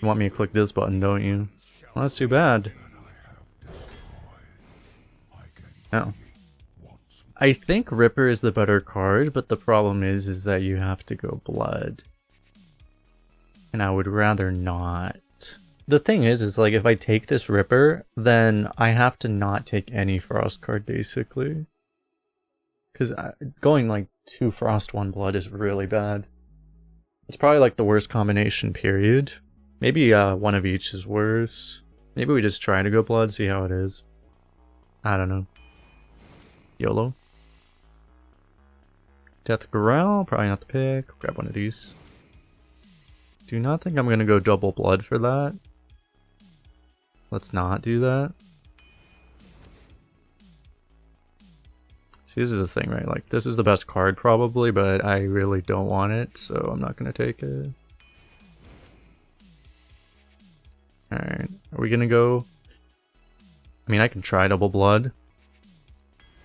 want me to click this button, don't you? Well, that's too bad. Oh. I think Ripper is the better card, but the problem is that you have to go blood. And I would rather not. The thing is like if I take this Ripper, then I have to not take any Frost card basically. Because going like 2 Frost 1 blood is really bad. It's probably like the worst combination period. Maybe one of each is worse. Maybe we just try to go blood, see how it is. I don't know. YOLO. Death Growl, probably not the pick. Grab one of these. Do not think I'm going to go double blood for that. Let's not do that. See, this is the thing, right? Like, this is the best card probably, but I really don't want it, so I'm not going to take it. Alright, are we going to go? I mean, I can try double blood.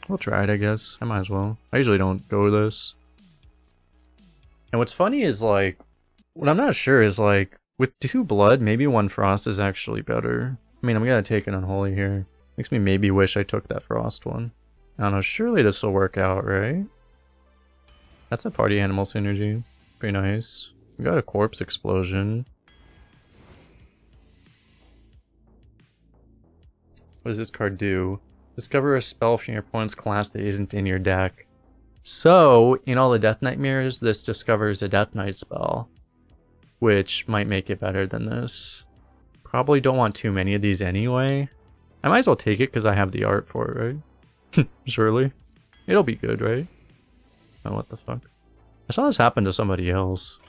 We'll try it, I guess. I might as well. I usually don't go with this. And what's funny is, like, what I'm not sure is, like, with 2 blood, maybe 1 frost is actually better. I mean, I'm gonna take an unholy here. Makes me maybe wish I took that frost one. I don't know, surely this will work out, right? That's a party animal synergy. Pretty nice. We got a corpse explosion. What does this card do? Discover a spell from your opponent's class that isn't in your deck. So, in all the Death Nightmares, this discovers a Death Knight spell, which might make it better than this. Probably don't want too many of these anyway. I might as well take it because I have the art for it, right? Surely. It'll be good, right? Oh, what the fuck? I saw this happen to somebody else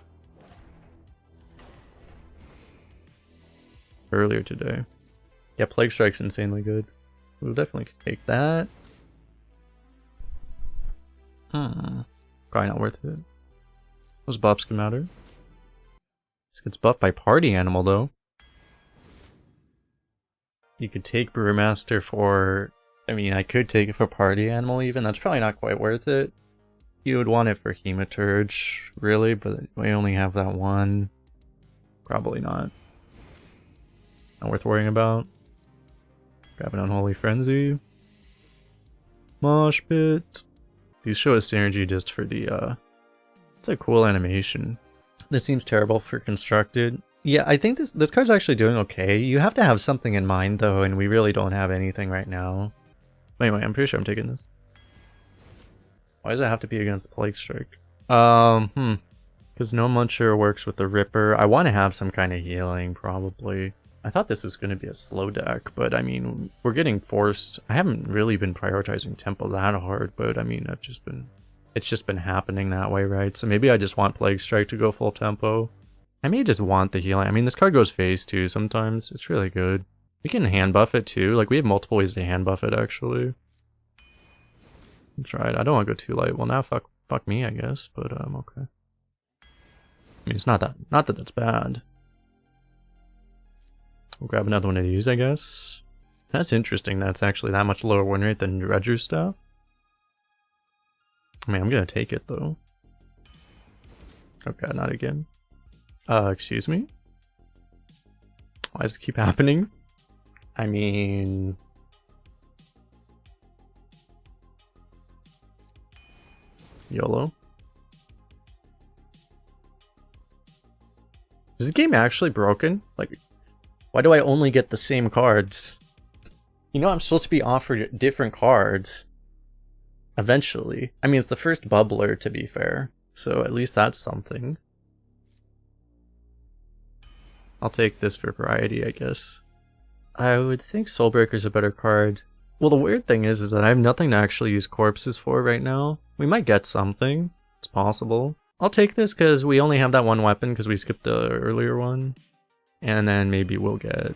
earlier today. Yeah, Plague Strike's insanely good. We'll definitely take that. Probably not worth it. Those buffs can matter. This gets buffed by Party Animal, though. You could take Brewmaster for... I mean, I could take it for Party Animal even. That's probably not quite worth it. You would want it for Hematurge, really, but we only have that one. Probably not. Not worth worrying about. Grab an Unholy Frenzy. Mosh Pit. These show a synergy just for the, it's a cool animation. This seems terrible for Constructed. Yeah, I think this card's actually doing okay. You have to have something in mind, though, and we really don't have anything right now. Anyway, I'm pretty sure I'm taking this. Why does it have to be against Plague Strike? Because no Muncher works with the Ripper. I want to have some kind of healing, probably. I thought this was going to be a slow deck, but I mean, we're getting forced. I haven't really been prioritizing tempo that hard, but I mean, it's just been happening that way, right? So maybe I just want Plague Strike to go full tempo. I may just want the healing. I mean, this card goes phase too sometimes. It's really good. We can hand buff it too. Like, we have multiple ways to hand buff it, actually. Try it. I don't want to go too light. Well, now fuck me, I guess, but okay. I mean, it's not that that's bad. We'll grab another one of these, I guess. That's interesting. That's actually that much lower win rate than Dredger stuff. I mean, I'm gonna take it though. Okay, not again. Excuse me? Why does it keep happening? I mean... YOLO. Is this game actually broken? Like, why do I only get the same cards? You know, I'm supposed to be offered different cards. Eventually. I mean, it's the first bubbler, to be fair. So at least that's something. I'll take this for variety, I guess. I would think Soulbreaker's a better card. Well, the weird thing is that I have nothing to actually use corpses for right now. We might get something. It's possible. I'll take this because we only have that one weapon because we skipped the earlier one. And then maybe we'll get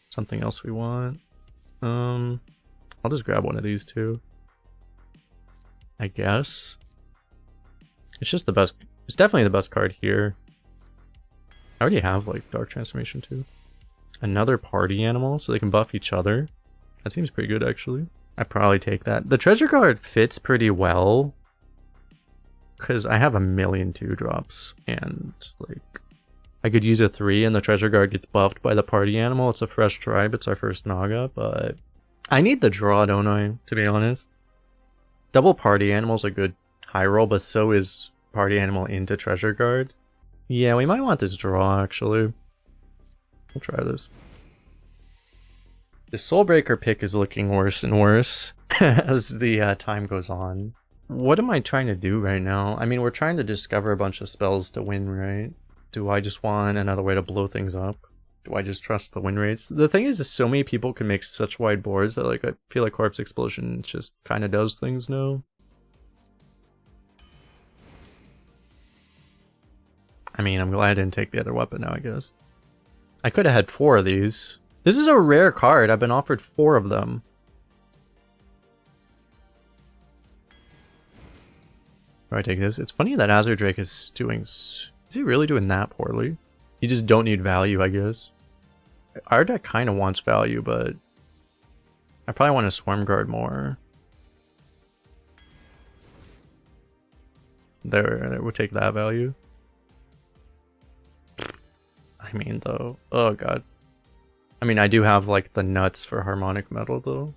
something else we want. I'll just grab one of these two. I guess. It's just the best. It's definitely the best card here. I already have like Dark Transformation too. Another party animal so they can buff each other. That seems pretty good actually. I'd probably take that. The treasure card fits pretty well because I have a million 2-drops and like I could use a 3 and the treasure guard gets buffed by the party animal. It's a fresh tribe, it's our first Naga, but I need the draw, don't I, to be honest? Double party animal's a good high roll, but so is party animal into treasure guard. Yeah, we might want this draw, actually. We'll try this. The Soulbreaker pick is looking worse and worse as the time goes on. What am I trying to do right now? I mean, we're trying to discover a bunch of spells to win, right? Do I just want another way to blow things up? Do I just trust the win rates? The thing is so many people can make such wide boards that like I feel like Corpse Explosion just kind of does things now. I mean, I'm glad I didn't take the other weapon now, I guess. I could have had 4 of these. This is a rare card. I've been offered 4 of them. Do I take this? It's funny that Azure Drake is doing... Is he really doing that poorly? You just don't need value, I guess. Our deck kind of wants value, but... I probably want to Swarm Guard more. There, we'll take that value. I mean, though... Oh, God. I mean, I do have, like, the nuts for Harmonic Metal, though.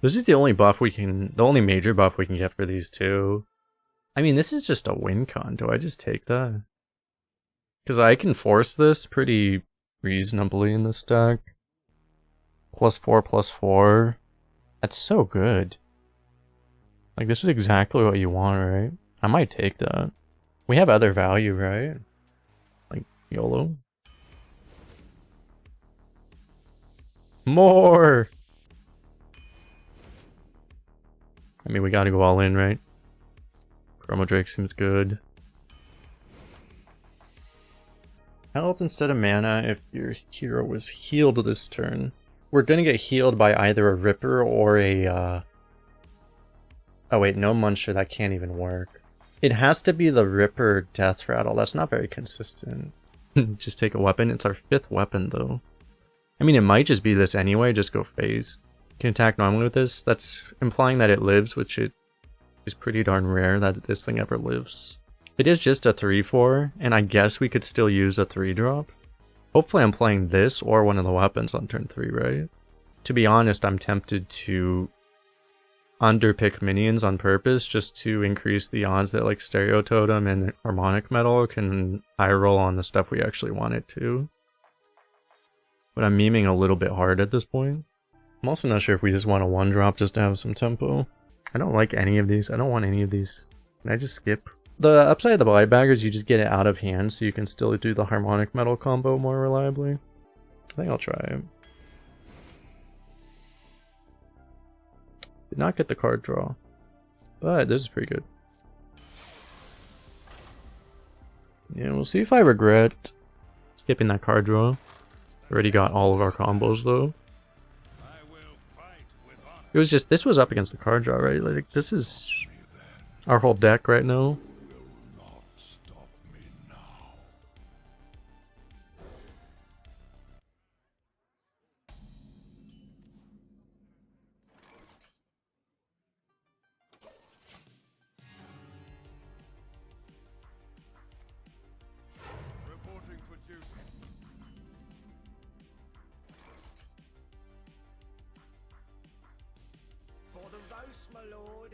This is the only buff we can... The only major buff we can get for these two. I mean, this is just a win con. Do I just take that? Because I can force this pretty reasonably in this deck. +4/+4. That's so good. Like, this is exactly what you want, right? I might take that. We have other value, right? Like, YOLO. More! I mean, we gotta go all in, right? Chromo Drake seems good. Health instead of mana if your hero was healed this turn. We're gonna get healed by either a Ripper or a, Oh wait, no Muncher, that can't even work. It has to be the Ripper Death Rattle. That's not very consistent. Just take a weapon. It's our 5th weapon, though. I mean, it might just be this anyway, just go phase. Can attack normally with this. That's implying that it lives, which it is pretty darn rare that this thing ever lives. It is just a 3/4, and I guess we could still use a 3-drop. Hopefully I'm playing this or one of the weapons on turn 3, right? To be honest, I'm tempted to underpick minions on purpose just to increase the odds that like Stereo Totem and Harmonic Metal can high roll on the stuff we actually want it to. But I'm memeing a little bit hard at this point. I'm also not sure if we just want a 1-drop just to have some tempo. I don't like any of these. I don't want any of these. Can I just skip? The upside of the Blight Bag is you just get it out of hand so you can still do the Harmonic Metal combo more reliably. I think I'll try it. Did not get the card draw. But this is pretty good. Yeah, we'll see if I regret skipping that card draw. Already got all of our combos though. It was just, this was up against the card draw, right? Like, this is our whole deck right now. My lord.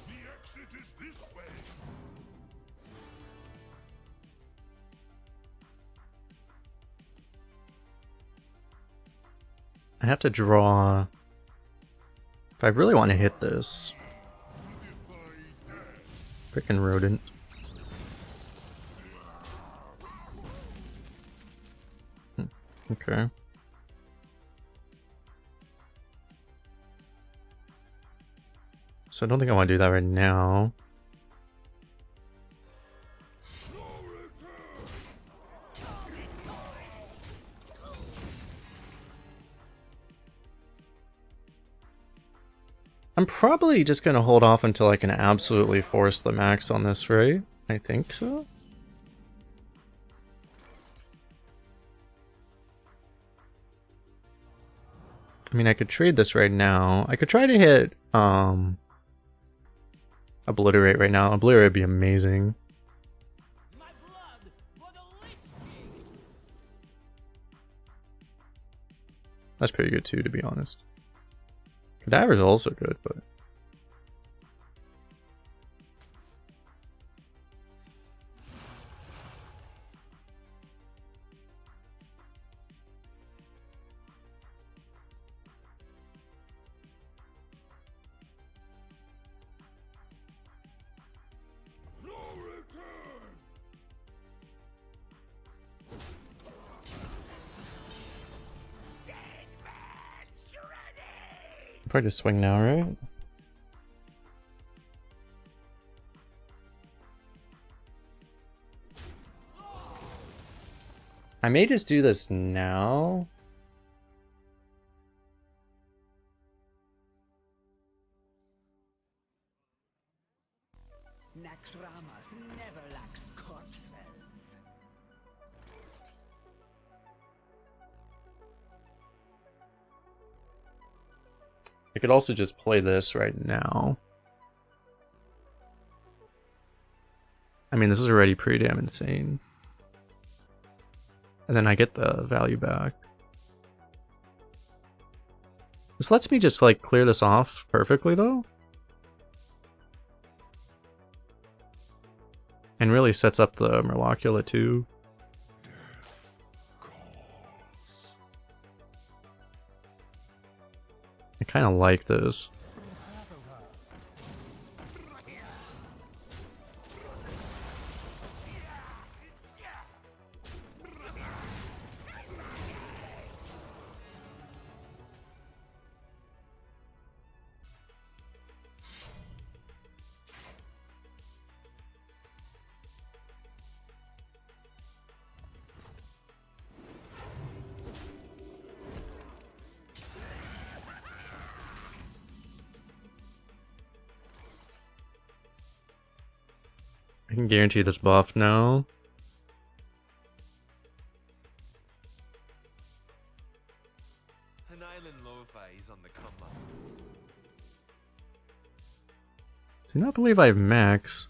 The exit is this way. I have to draw. If I really want to hit this. Frickin' rodent. Okay. So I don't think I want to do that right now. I'm probably just going to hold off until I can absolutely force the max on this, right? I think so. I mean, I could trade this right now. I could try to hit, Obliterate right now. Obliterate would be amazing. My blood for That's pretty good too, to be honest. Cadaver's also good, but... No return. Dead man shredded. Probably just swing now, right? I may just do this now. Naxxramas never lacks corpses. I could also just play this right now. I mean, this is already pretty damn insane. And then I get the value back. This lets me just like clear this off perfectly though. And really sets up the Murlocula too. I kind of like this. I can guarantee this buff now. An island lo-fi is on the come up. Do not believe I have max.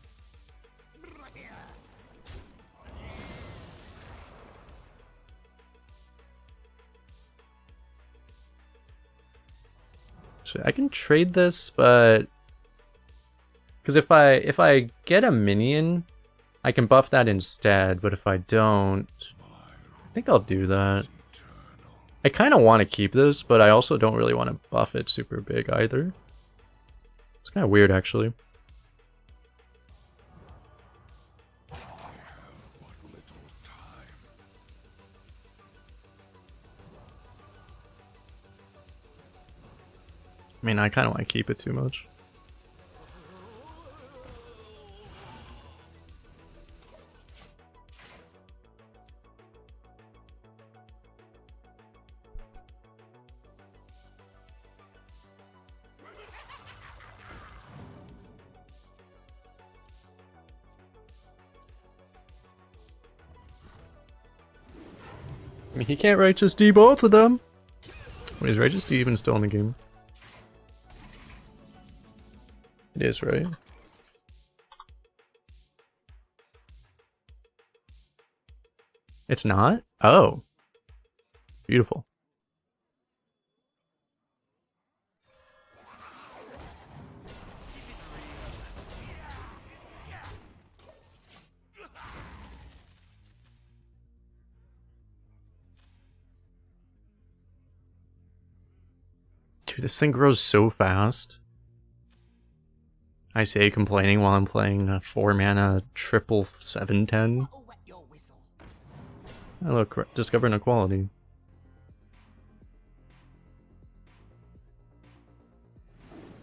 So I can trade this, but because if I get a minion, I can buff that instead. But if I don't, I think I'll do that. I kind of want to keep this, but I also don't really want to buff it super big either. It's kind of weird, actually. I mean, I kind of want to keep it too much. I mean, he can't Righteous D both of them. Wait, is Righteous D even still in the game? It is, right? It's not? Oh. Beautiful. Dude, this thing grows so fast. I say complaining while I'm playing a 4-mana triple 7/10. What'll wet your whistle? Oh look, discover inequality.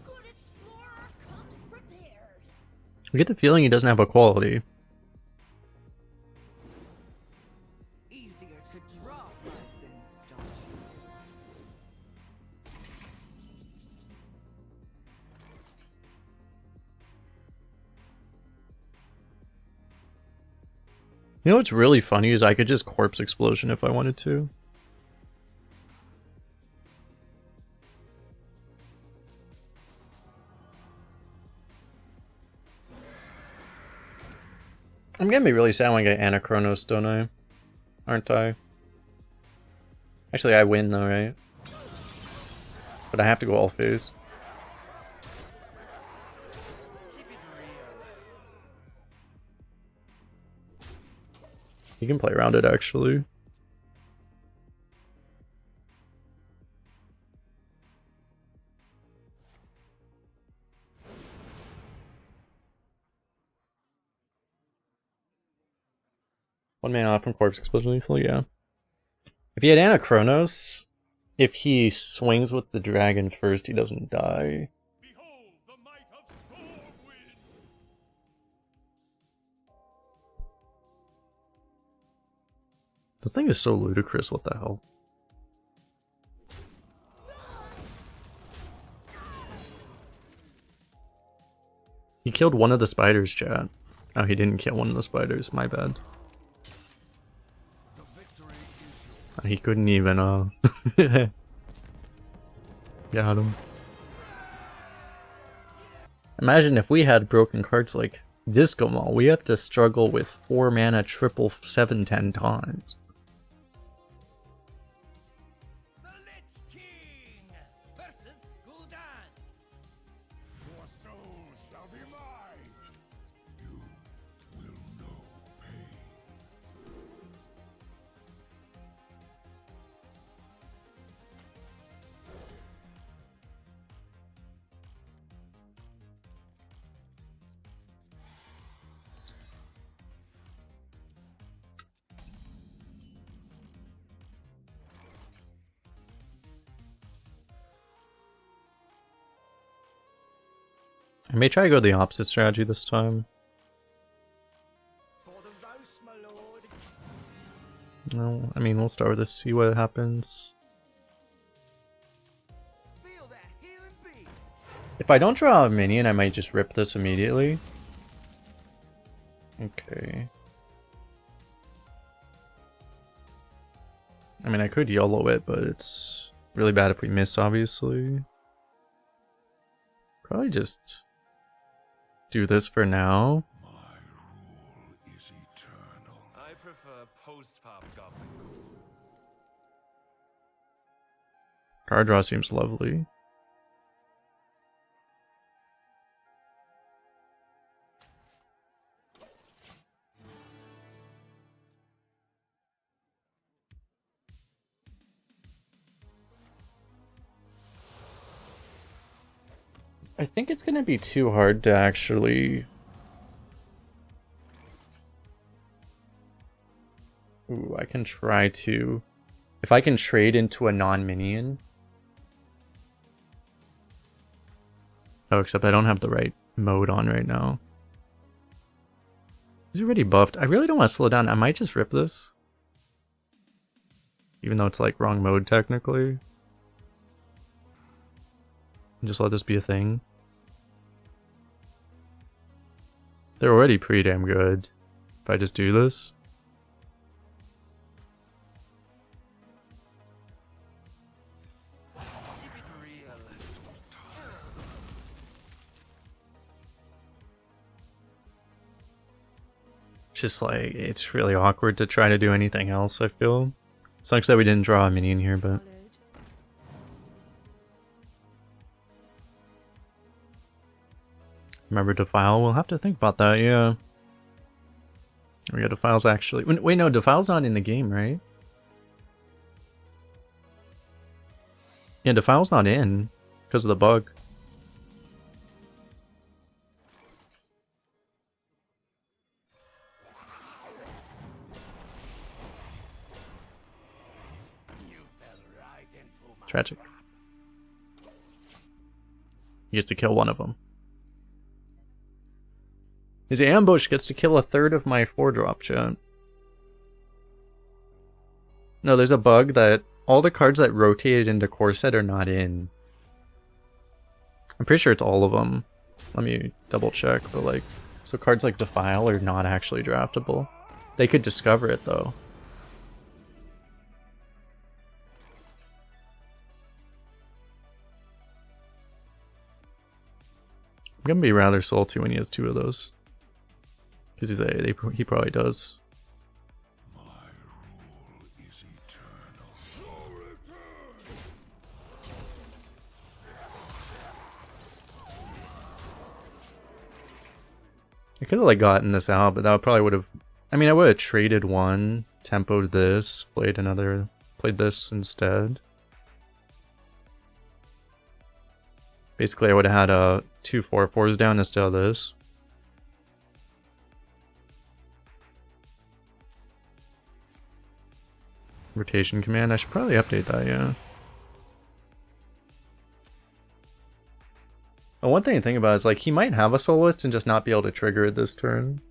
Good explorer comes prepared. I get the feeling he doesn't have equality. Easier to draw blood than staunch. You know what's really funny is I could just Corpse Explosion if I wanted to. I'm gonna be really sad when I get Anachronos, don't I? Aren't I? Actually, I win though, right? But I have to go all phase. Keep it real. You can play around it actually. One mana off from Corpse Explosion lethal, yeah. If he had Anachronos, if he swings with the dragon first, he doesn't die. Behold the might of Stormwind! The thing is so ludicrous, what the hell? He killed one of the spiders, chat. Oh, he didn't kill one of the spiders, my bad. The victory is yours. He couldn't even, got him. Imagine if we had broken cards like Disco Mall, we have to struggle with 4 mana triple 7/10 times. The Lich King versus Gul'dan. Your soul shall be mine. You will know pain. I may try to go the opposite strategy this time. For the roast, my lord. No, I mean, we'll start with this, see what happens. Feel that healing beat. If I don't draw a minion, I might just rip this immediately. Okay. I mean, I could YOLO it, but it's really bad if we miss, obviously. Probably just do this for now. My rule is eternal. I prefer post-pop goblin. Card draw seems lovely. I think it's gonna be too hard to actually... Ooh, I can try to... If I can trade into a non-minion... Oh, except I don't have the right mode on right now. He's already buffed. I really don't want to slow down. I might just rip this. Even though it's like wrong mode technically. And just let this be a thing. They're already pretty damn good. If I just do this. Keep it real. Just like, it's really awkward to try to do anything else, I feel. Sucks that we didn't draw a minion here, but... Remember Defile? We'll have to think about that, yeah. We got Defile's actually... Wait, no, Defile's not in the game, right? Yeah, Defile's not in because of the bug. Tragic. He gets to kill one of them. His ambush gets to kill a third of my 4-drop, chat. No, there's a bug that all the cards that rotated into core set are not in. I'm pretty sure it's all of them. Let me double check, but like... So cards like Defile are not actually draftable. They could discover it, though. I'm gonna be rather salty when he has 2 of those. Because he probably does. My rule is eternal. No return. could have like gotten this out, but that probably would have. I mean, I would have traded one, tempoed this, played this instead. Basically, I would have had 2 4/4s down instead of this. Rotation command. I should probably update that. Yeah. But one thing to think about is like he might have a soloist and just not be able to trigger it this turn.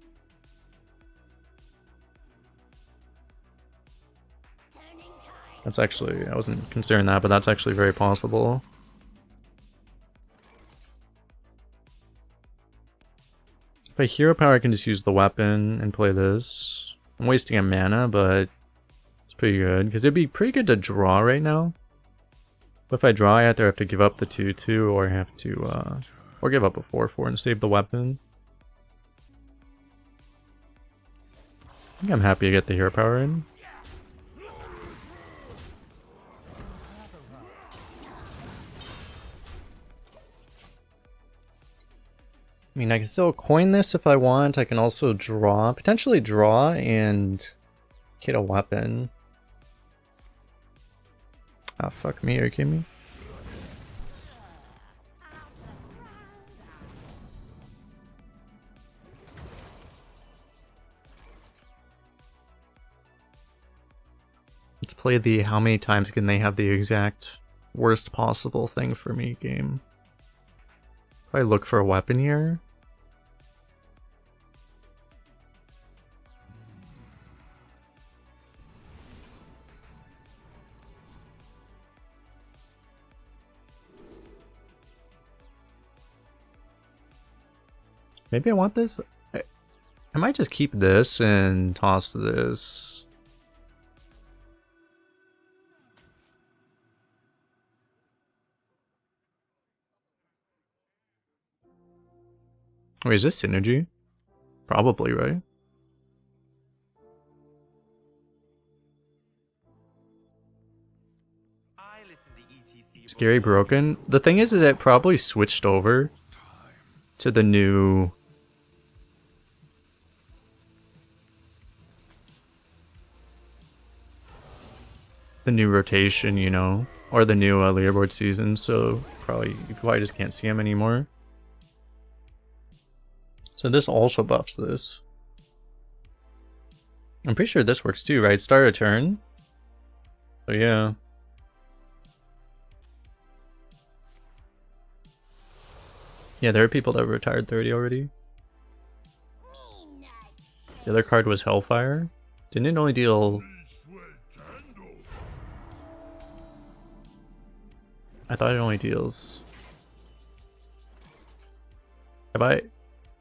That's actually, I wasn't considering that, but that's actually very possible. If I hero power, I can just use the weapon and play this. I'm wasting a mana, but it's pretty good because it'd be pretty good to draw right now. But if I draw, I either have to give up the 2/2 or I have to, or give up a 4/4 and save the weapon. I think I'm happy to get the hero power in. I mean, I can still coin this if I want. I can also draw, potentially draw and get a weapon. Ah, fuck me, are you kidding me? Let's play the how many times can they have the exact worst possible thing for me game. If I look for a weapon here. Maybe I want this. I might just keep this and toss this. Wait, is this synergy? Probably, right? I listen to ETC. Scary Broken. The thing is it probably switched over to the new... rotation, you know, or the new leaderboard season, so you probably just can't see him anymore. So this also buffs this. I'm pretty sure this works too, right? Start a turn. So yeah. Yeah, there are people that retired 30 already. The other card was Hellfire. Didn't it only deal... I thought it only deals...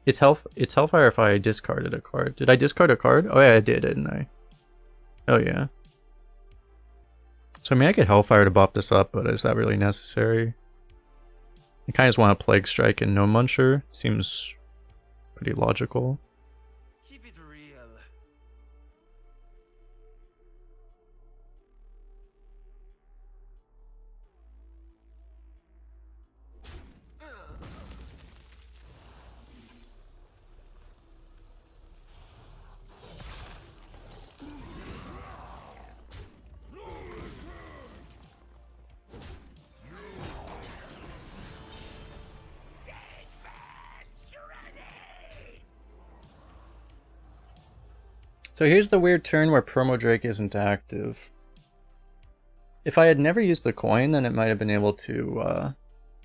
It's Hellfire if I discarded a card. Did I discard a card? Oh yeah, I did, didn't I? Oh yeah. So I mean, I could Hellfire to bop this up, but is that really necessary? I kind of just want a Plague Strike and no Muncher. Seems pretty logical. Keep it real. So here's the weird turn where Promo Drake isn't active. If I had never used the coin, then it might have been able to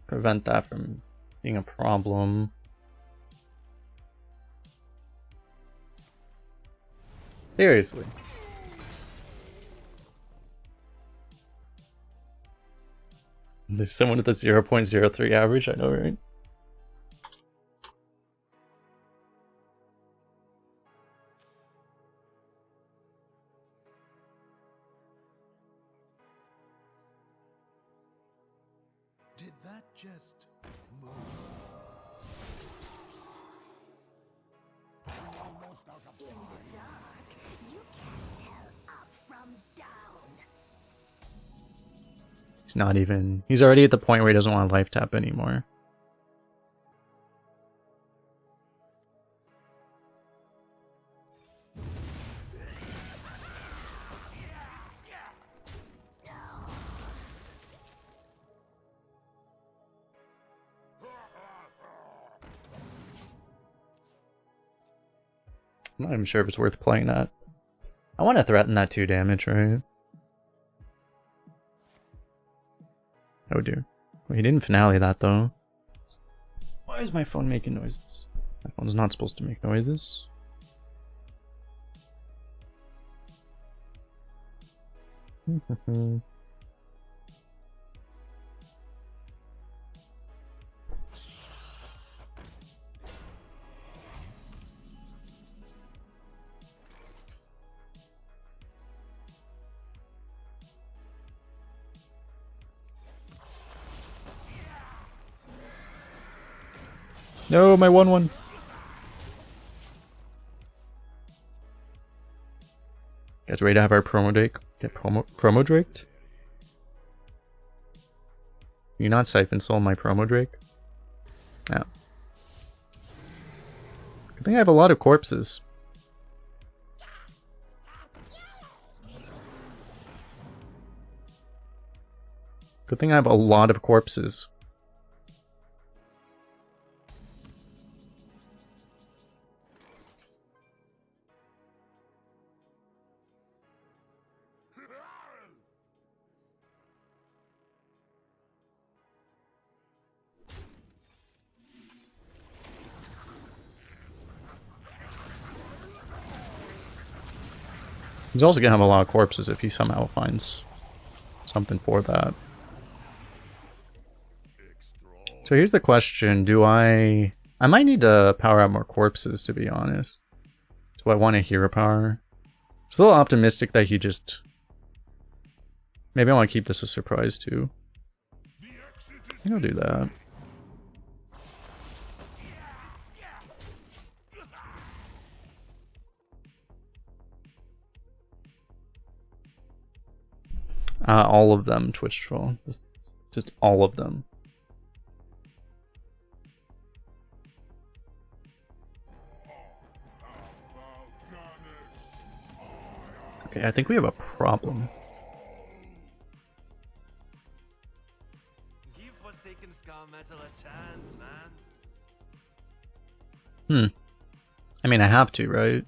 prevent that from being a problem. Seriously. There's someone with a 0.03 average, I know, right? Did that just move? Almost out of In the dark, you can't tell up from down. He's not even... He's already at the point where he doesn't want to life tap anymore. I'm not even sure if it's worth playing that. I want to threaten that 2 damage, right? Oh dear. Well, he didn't finale that though. Why is my phone making noises? My phone's not supposed to make noises. No, my 1-1. Guys, ready to have our promo Drake? Get promo Draked? You not Siphon Soul my promo Drake? No. I think I have a lot of corpses. Good thing I have a lot of corpses. He's also gonna have a lot of corpses if he somehow finds something for that. So here's the question, do I might need to power out more corpses, to be honest. Do I want a hero power? It's a little optimistic that he just... Maybe I want to keep this a surprise too. I think I'll do that. All of them, Twitch Troll. Just all of them. Okay, I think we have a problem. Give Forsaken Scar Metal a chance, man. Hmm. I mean, I have to, right?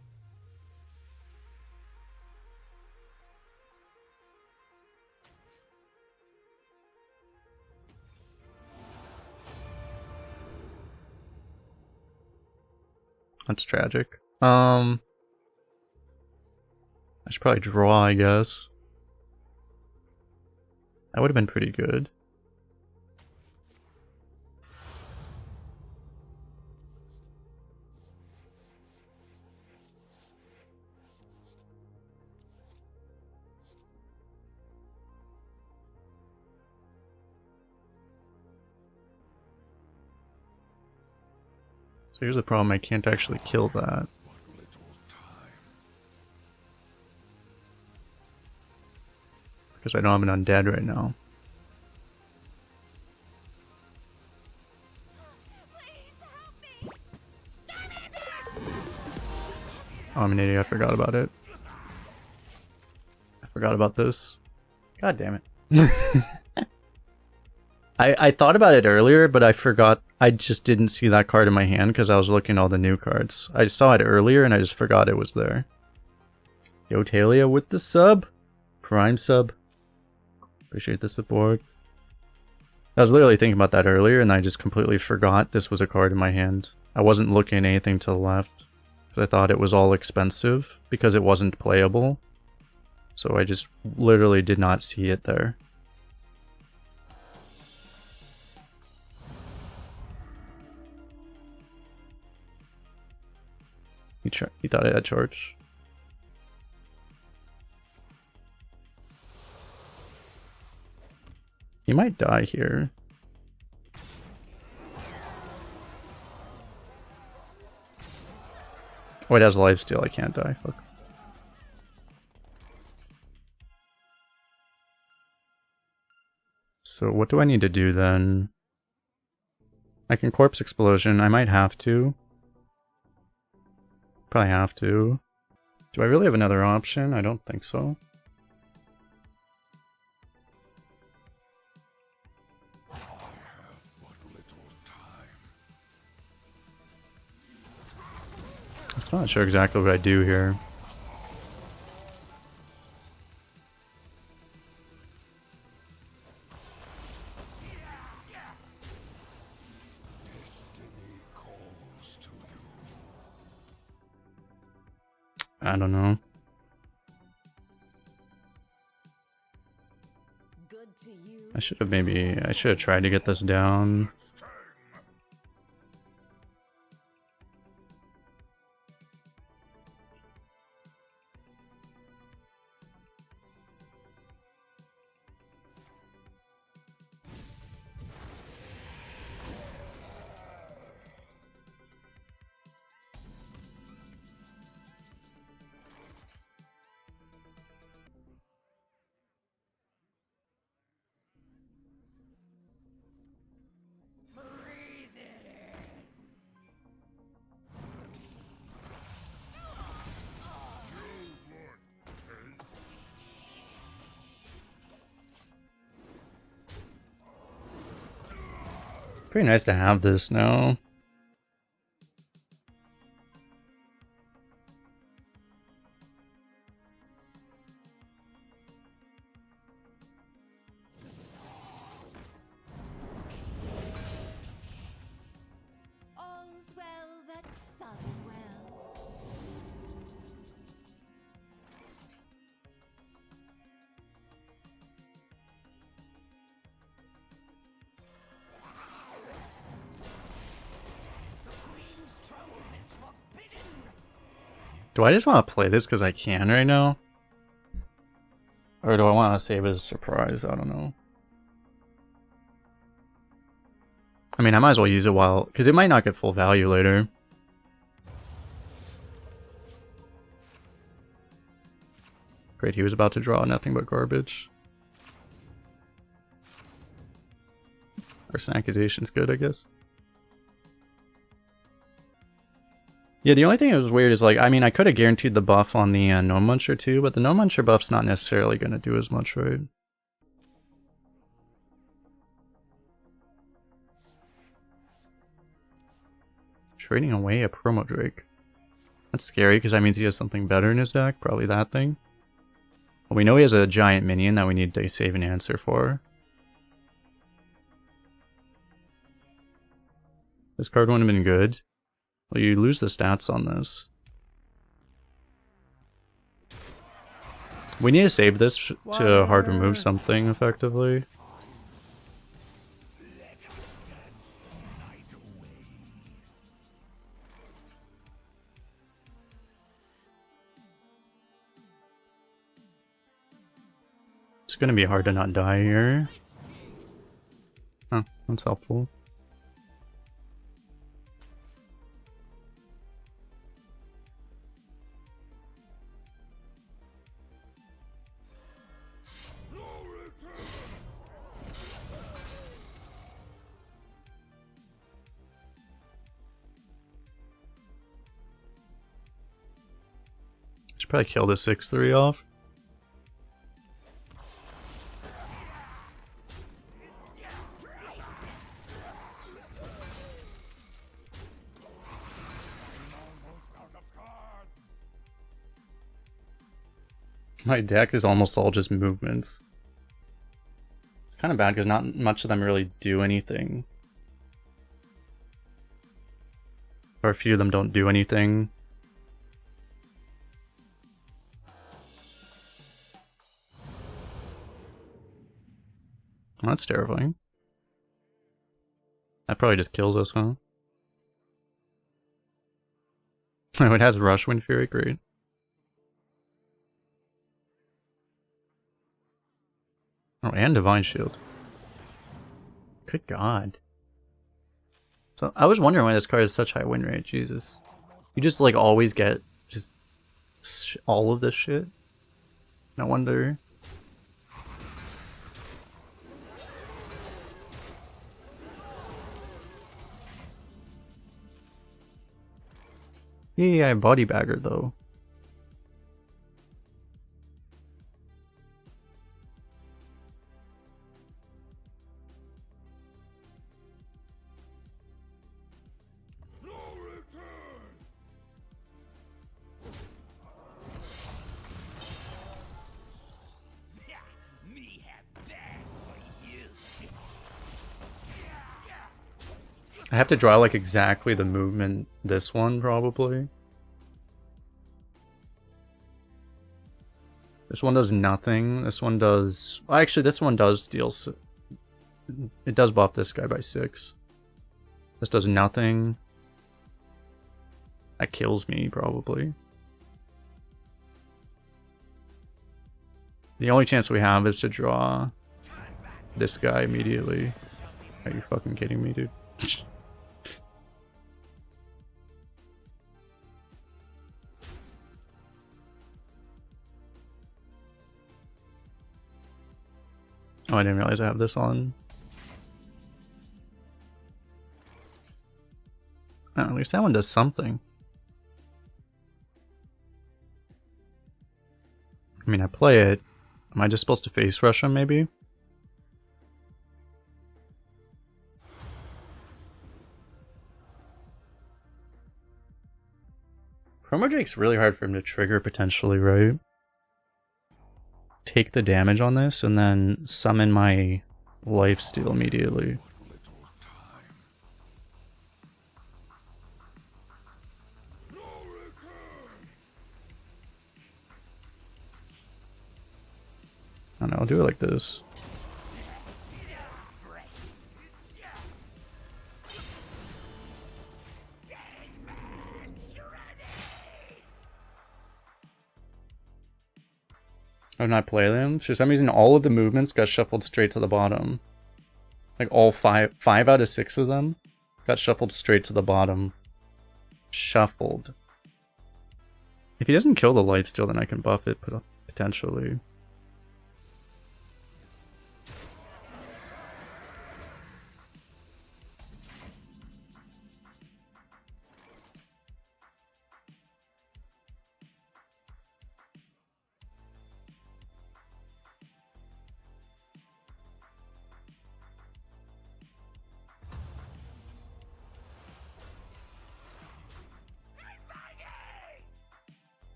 That's tragic. I should probably draw, I guess. That would have been pretty good. So here's the problem, I can't actually kill that. Because I don't have an undead right now. Oh, I'm an idiot, I forgot about it. I forgot about this. God damn it. I thought about it earlier, but I forgot. I just didn't see that card in my hand because I was looking at all the new cards. I saw it earlier and I just forgot it was there. Yo, Talia with the sub. Prime sub. Appreciate the support. I was literally thinking about that earlier and I just completely forgot this was a card in my hand. I wasn't looking at anything to the left. I thought it was all expensive because it wasn't playable. So I just literally did not see it there. He thought I had charge. He might die here. Oh, it has lifesteal. I can't die. Fuck. So what do I need to do then? I can corpse explosion. I might have to. Probably have to. Do I really have another option? I don't think so. It's I'm not sure exactly what I do here. I don't know. Good to you. I should have tried to get this down. Pretty nice to have this now. All's well that sun wells. Do I just want to play this because I can right now? Or do I want to save as a surprise? I don't know. I mean, I might as well use it while... because it might not get full value later. Great, he was about to draw nothing but garbage. Arson Accusation's good, I guess. Yeah, the only thing that was weird is, like, I mean, I could have guaranteed the buff on the Gnome Muncher too, but the Gnome Muncher buff's not necessarily going to do as much, right? Trading away a Promo Drake. That's scary, because that means he has something better in his deck. Probably that thing. Well, we know he has a giant minion that we need to save an answer for. This card wouldn't have been good. Well, you lose the stats on this. We need to save this to hard remove something, effectively. It's gonna be hard to not die here. Huh, that's helpful. Should probably kill the 6-3 off. My deck is almost all just movements. It's kind of bad because not much of them really do anything. Or a few of them don't do anything. Well, that's terrifying. That probably just kills us, huh? Oh, it has Rush Wind Fury, great. Oh, and Divine Shield. Good god. So, I was wondering why this card has such high win rate, Jesus. You just, like, always get just all of this shit? No wonder. Yeah, Body Bagger, though. I have to draw like exactly the movement this one probably. This one does nothing. This one does... Well, actually, this one does steal... It does buff this guy by 6. This does nothing. That kills me, probably. The only chance we have is to draw this guy immediately. Are you fucking kidding me, dude? Oh, I didn't realize I have this on. Oh, at least that one does something. I mean, I play it. Am I just supposed to face rush him, maybe? Chroma Drake's really hard for him to trigger, potentially, right? Take the damage on this, and then summon my lifesteal immediately. I don't know, I'll do it like this. I've not played them. For some reason, all of the movements got shuffled straight to the bottom. Like all five out of 6 of them got shuffled straight to the bottom. Shuffled. If he doesn't kill the lifesteal, then I can buff it, potentially.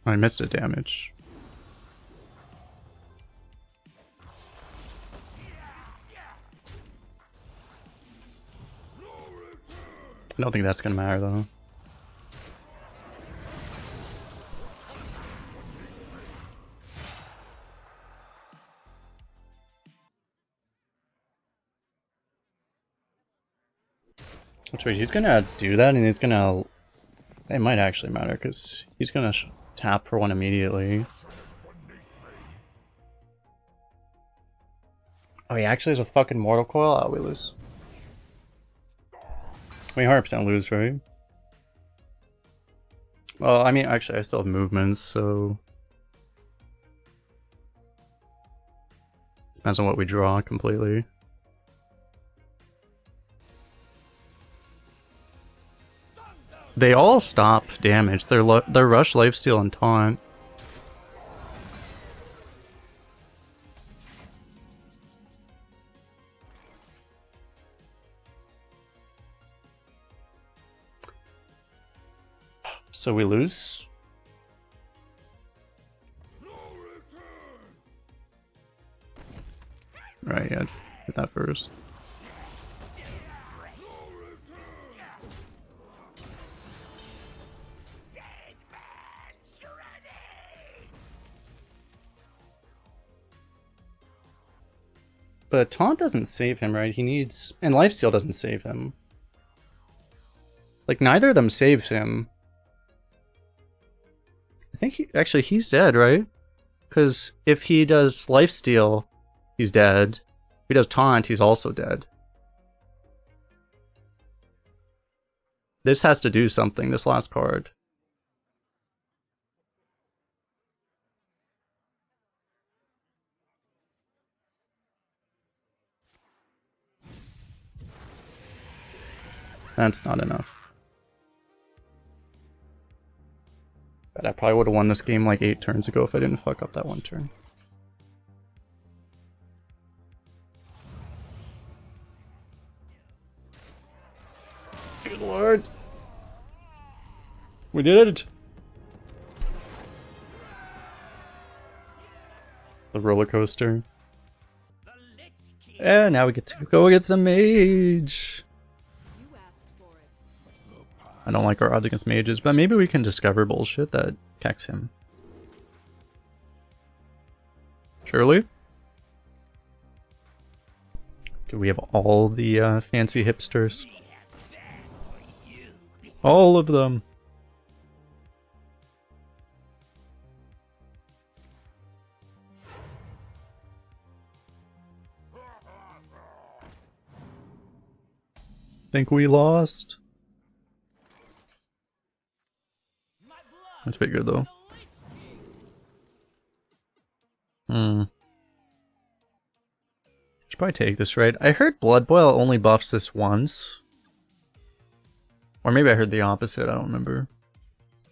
I missed a damage. I don't think that's gonna matter though. Which way he's gonna do that, and he's gonna... It might actually matter because he's gonna tap for one immediately. Oh, he actually has a fucking Mortal Coil? Oh, we lose. We 100% lose, right? Well, I mean, actually, I still have movements, so... Depends on what we draw completely. They all stop damage. They're rush, lifesteal, and taunt. So we lose? Right, yeah, hit that first. But taunt doesn't save him, right? He needs... And lifesteal doesn't save him. Like, neither of them saves him. I think he... Actually, he's dead, right? Because if he does lifesteal, he's dead. If he does taunt, he's also dead. This has to do something, this last card. That's not enough. But I probably would have won this game like 8 turns ago if I didn't fuck up that one turn. Good lord. We did it! The roller coaster. And now we get to go against a mage. I don't like our odds against mages, but maybe we can discover bullshit that kecks him. Surely? Do we have all the fancy hipsters? All of them. Think we lost? That's pretty good though. Should probably take this, right? I heard Blood Boil only buffs this once. Or maybe I heard the opposite, I don't remember.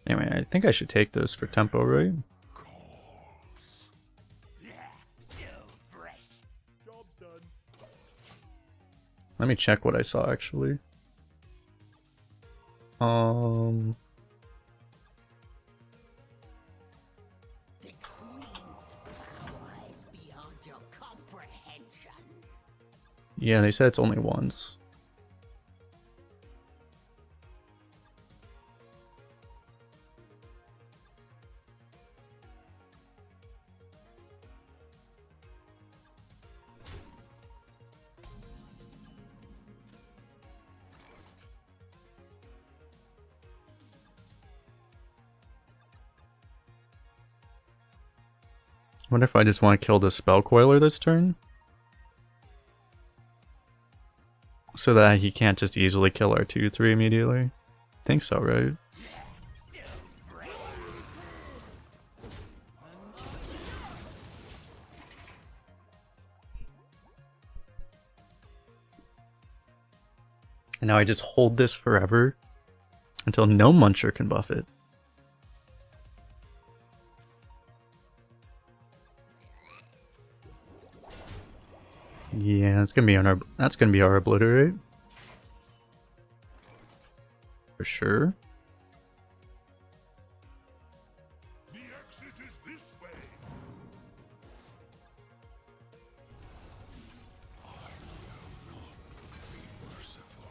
Anyway, I think I should take this for tempo, right? Let me check what I saw actually. The Queen's power is beyond your comprehension. Yeah, they said it's only once. I wonder if I just want to kill the Spell Coiler this turn? So that he can't just easily kill our 2-3 immediately? I think so, right? And now I just hold this forever until no Muncher can buff it. Yeah, it's gonna be on our. That's gonna be our obliterate for sure. The exit is this way. I will not be merciful.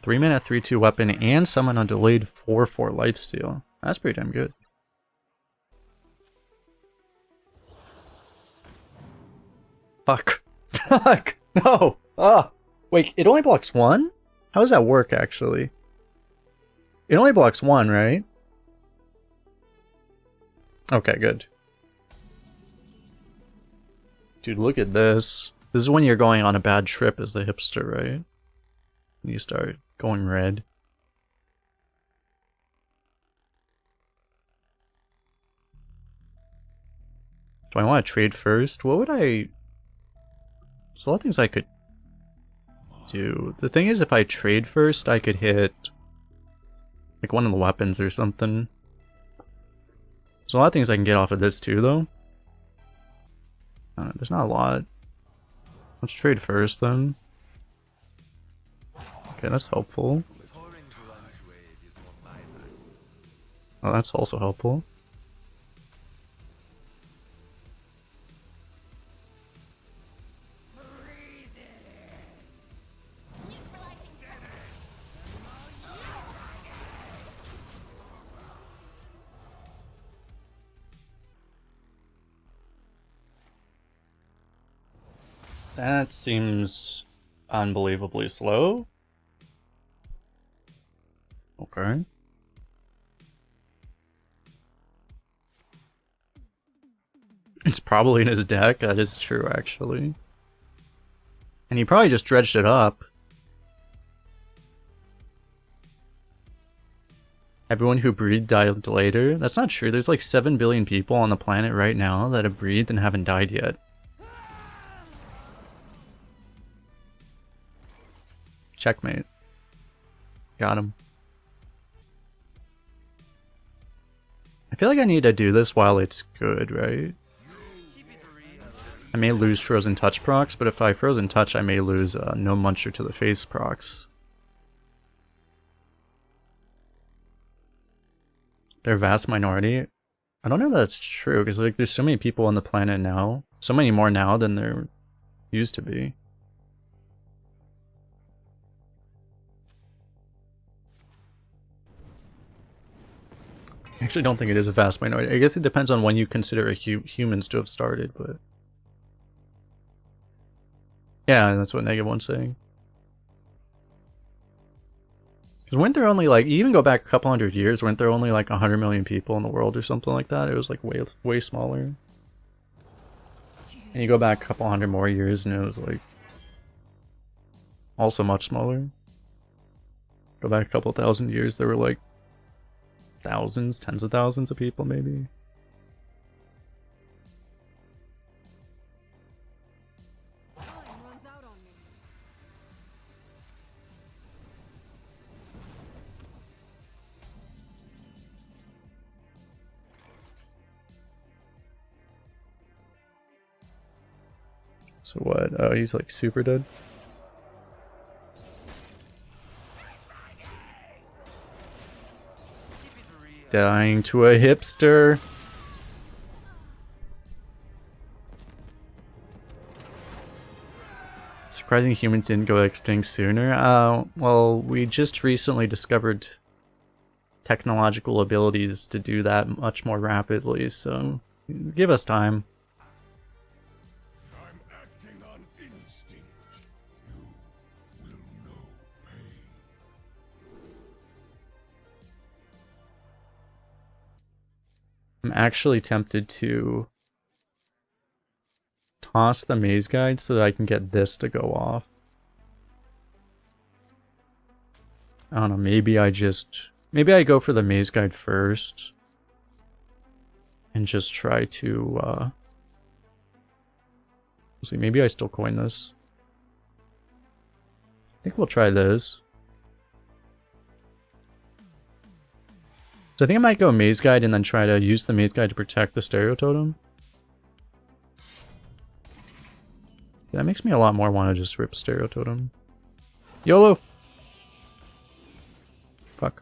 3-mana 3/2 weapon and summon on delayed 4/4 lifesteal. That's pretty damn good. Fuck. Fuck! No! Ah! Wait, it only blocks one? How does that work, actually? It only blocks one, right? Okay, good. Dude, look at this. This is when you're going on a bad trip as the hipster, right? You start going red. Do I want to trade first? What would I... There's a lot of things I could do. The thing is, if I trade first, I could hit like one of the weapons or something. There's a lot of things I can get off of this too, though. There's not a lot. Let's trade first, then. Okay, that's helpful. Oh, that's also helpful. That seems unbelievably slow. Okay. It's probably in his deck, that is true actually. And he probably just dredged it up. Everyone who breathed died later? That's not true, there's like 7 billion people on the planet right now that have breathed and haven't died yet. Checkmate. Got him. I feel like I need to do this while it's good, right? I may lose Frozen Touch procs, but if I Frozen Touch, I may lose No Muncher to the face procs. They're a vast minority. I don't know if that's true, because like there's so many people on the planet now. So many more now than there used to be. I actually don't think it is a vast minority. I guess it depends on when you consider humans to have started, but... Yeah, that's what -1's saying. Because weren't there only like, you even go back a couple hundred years, weren't there only like 100 million people in the world or something like that? It was like way smaller. And you go back a couple hundred more years and it was like also much smaller. Go back a couple thousand years, there were like thousands, tens of thousands of people maybe. Time runs out on me. So what? Oh, he's like super dead. Keep it real. Dying to a hipster. Surprising humans didn't go extinct sooner. Well, we just recently discovered technological abilities to do that much more rapidly, so give us time. I'm acting on instinct. You will know pain. I'm actually tempted to toss the maze guide so that I can get this to go off. I don't know, maybe I go for the maze guide first and just try to see, maybe I still coin this. I think we'll try this. So I think I might go maze guide and then try to use the maze guide to protect the stereo totem. That makes me a lot more want to just rip stereo totem. YOLO! Fuck.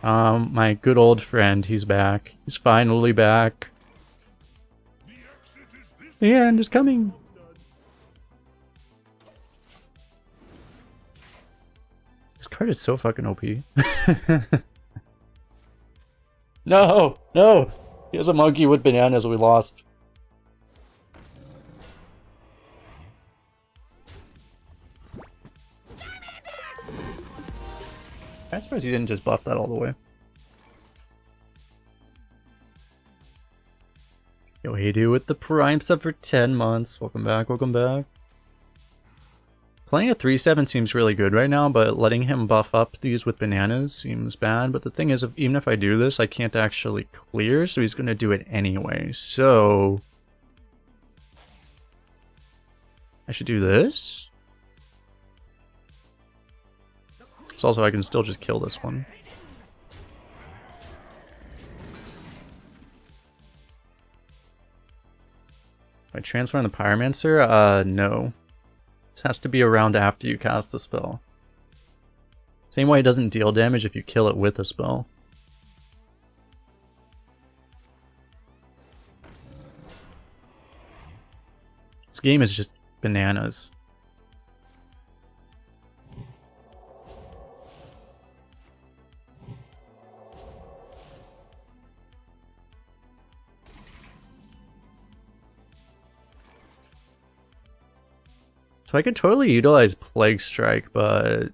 My good old friend, he's back. He's finally back. The exit is this. The end is coming. This card is so fucking OP. No! No! He has a monkey with bananas, we lost. I suppose he didn't just buff that all the way. Yo, hey dude with the Prime sub for 10 months. Welcome back, welcome back. Playing a 3/7 seems really good right now, but letting him buff up these with bananas seems bad. But the thing is, even if I do this, I can't actually clear, so he's going to do it anyway. So I should do this. So also I can still just kill this one. Am I transferring the Pyromancer? No. This has to be around after you cast the spell. Same way it doesn't deal damage if you kill it with a spell. This game is just bananas. So I could totally utilize Plague Strike, but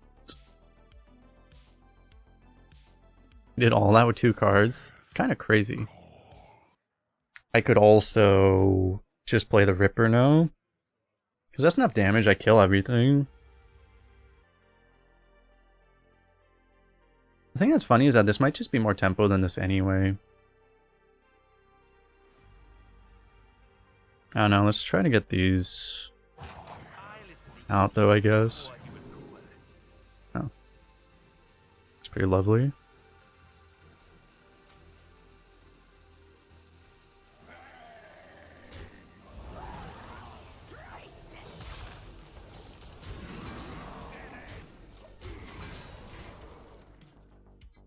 did all that with 2 cards? Kind of crazy. I could also just play the Ripper now, because that's enough damage, I kill everything. The thing that's funny is that this might just be more tempo than this anyway. I don't know, let's try to get these out though, I guess. Oh. It's pretty lovely.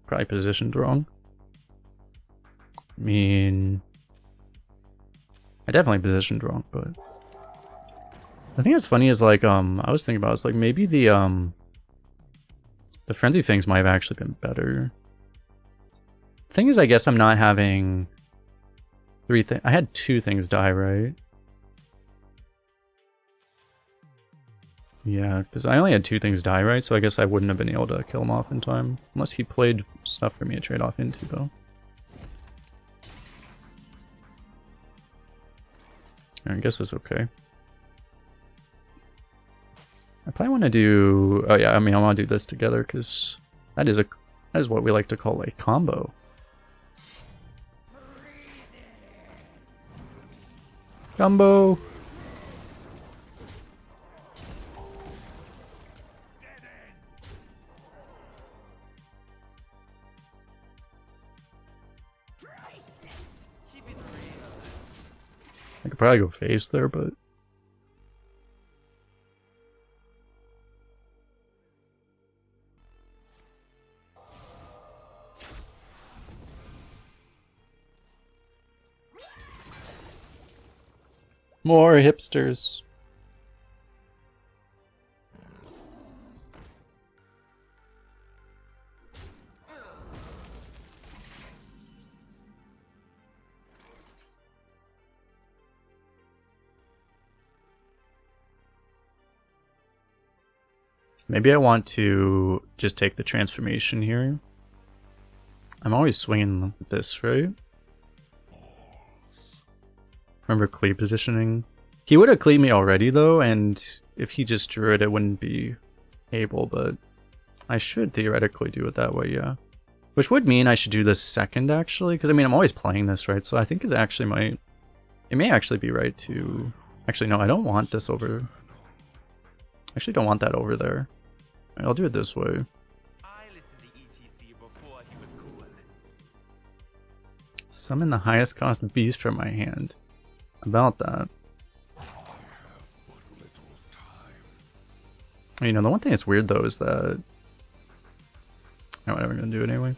probably positioned wrong. I mean, I definitely positioned wrong, but I think what's funny is like I was thinking about it's like maybe the frenzy things might have actually been better. Thing is, I guess I'm not having 3 things. I had 2 things die, right? Yeah, because I only had 2 things die, right? So I guess I wouldn't have been able to kill him off in time. Unless he played stuff for me to trade off into, though. I guess it's okay. I probably want to do... Oh yeah, I mean, I want to do this together, because that is what we like to call a combo. Combo! Keep it real. I could probably go face there, but... More hipsters. Maybe I want to just take the transformation here. I'm always swinging this, right? Remember cleave positioning? He would have cleaved me already though, and if he just drew it, it wouldn't be able, but I should theoretically do it that way, yeah. Which would mean I should do this second, actually, because I mean, I'm always playing this, right? So I think it actually might... It may actually be right to... Actually, no, I don't want this over... I actually don't want that over there. I'll do it this way. I listened to ETC before he was cool. Summon the highest cost beast from my hand. About that. You know, the one thing that's weird though is that... Oh, whatever, I'm gonna do it anyway.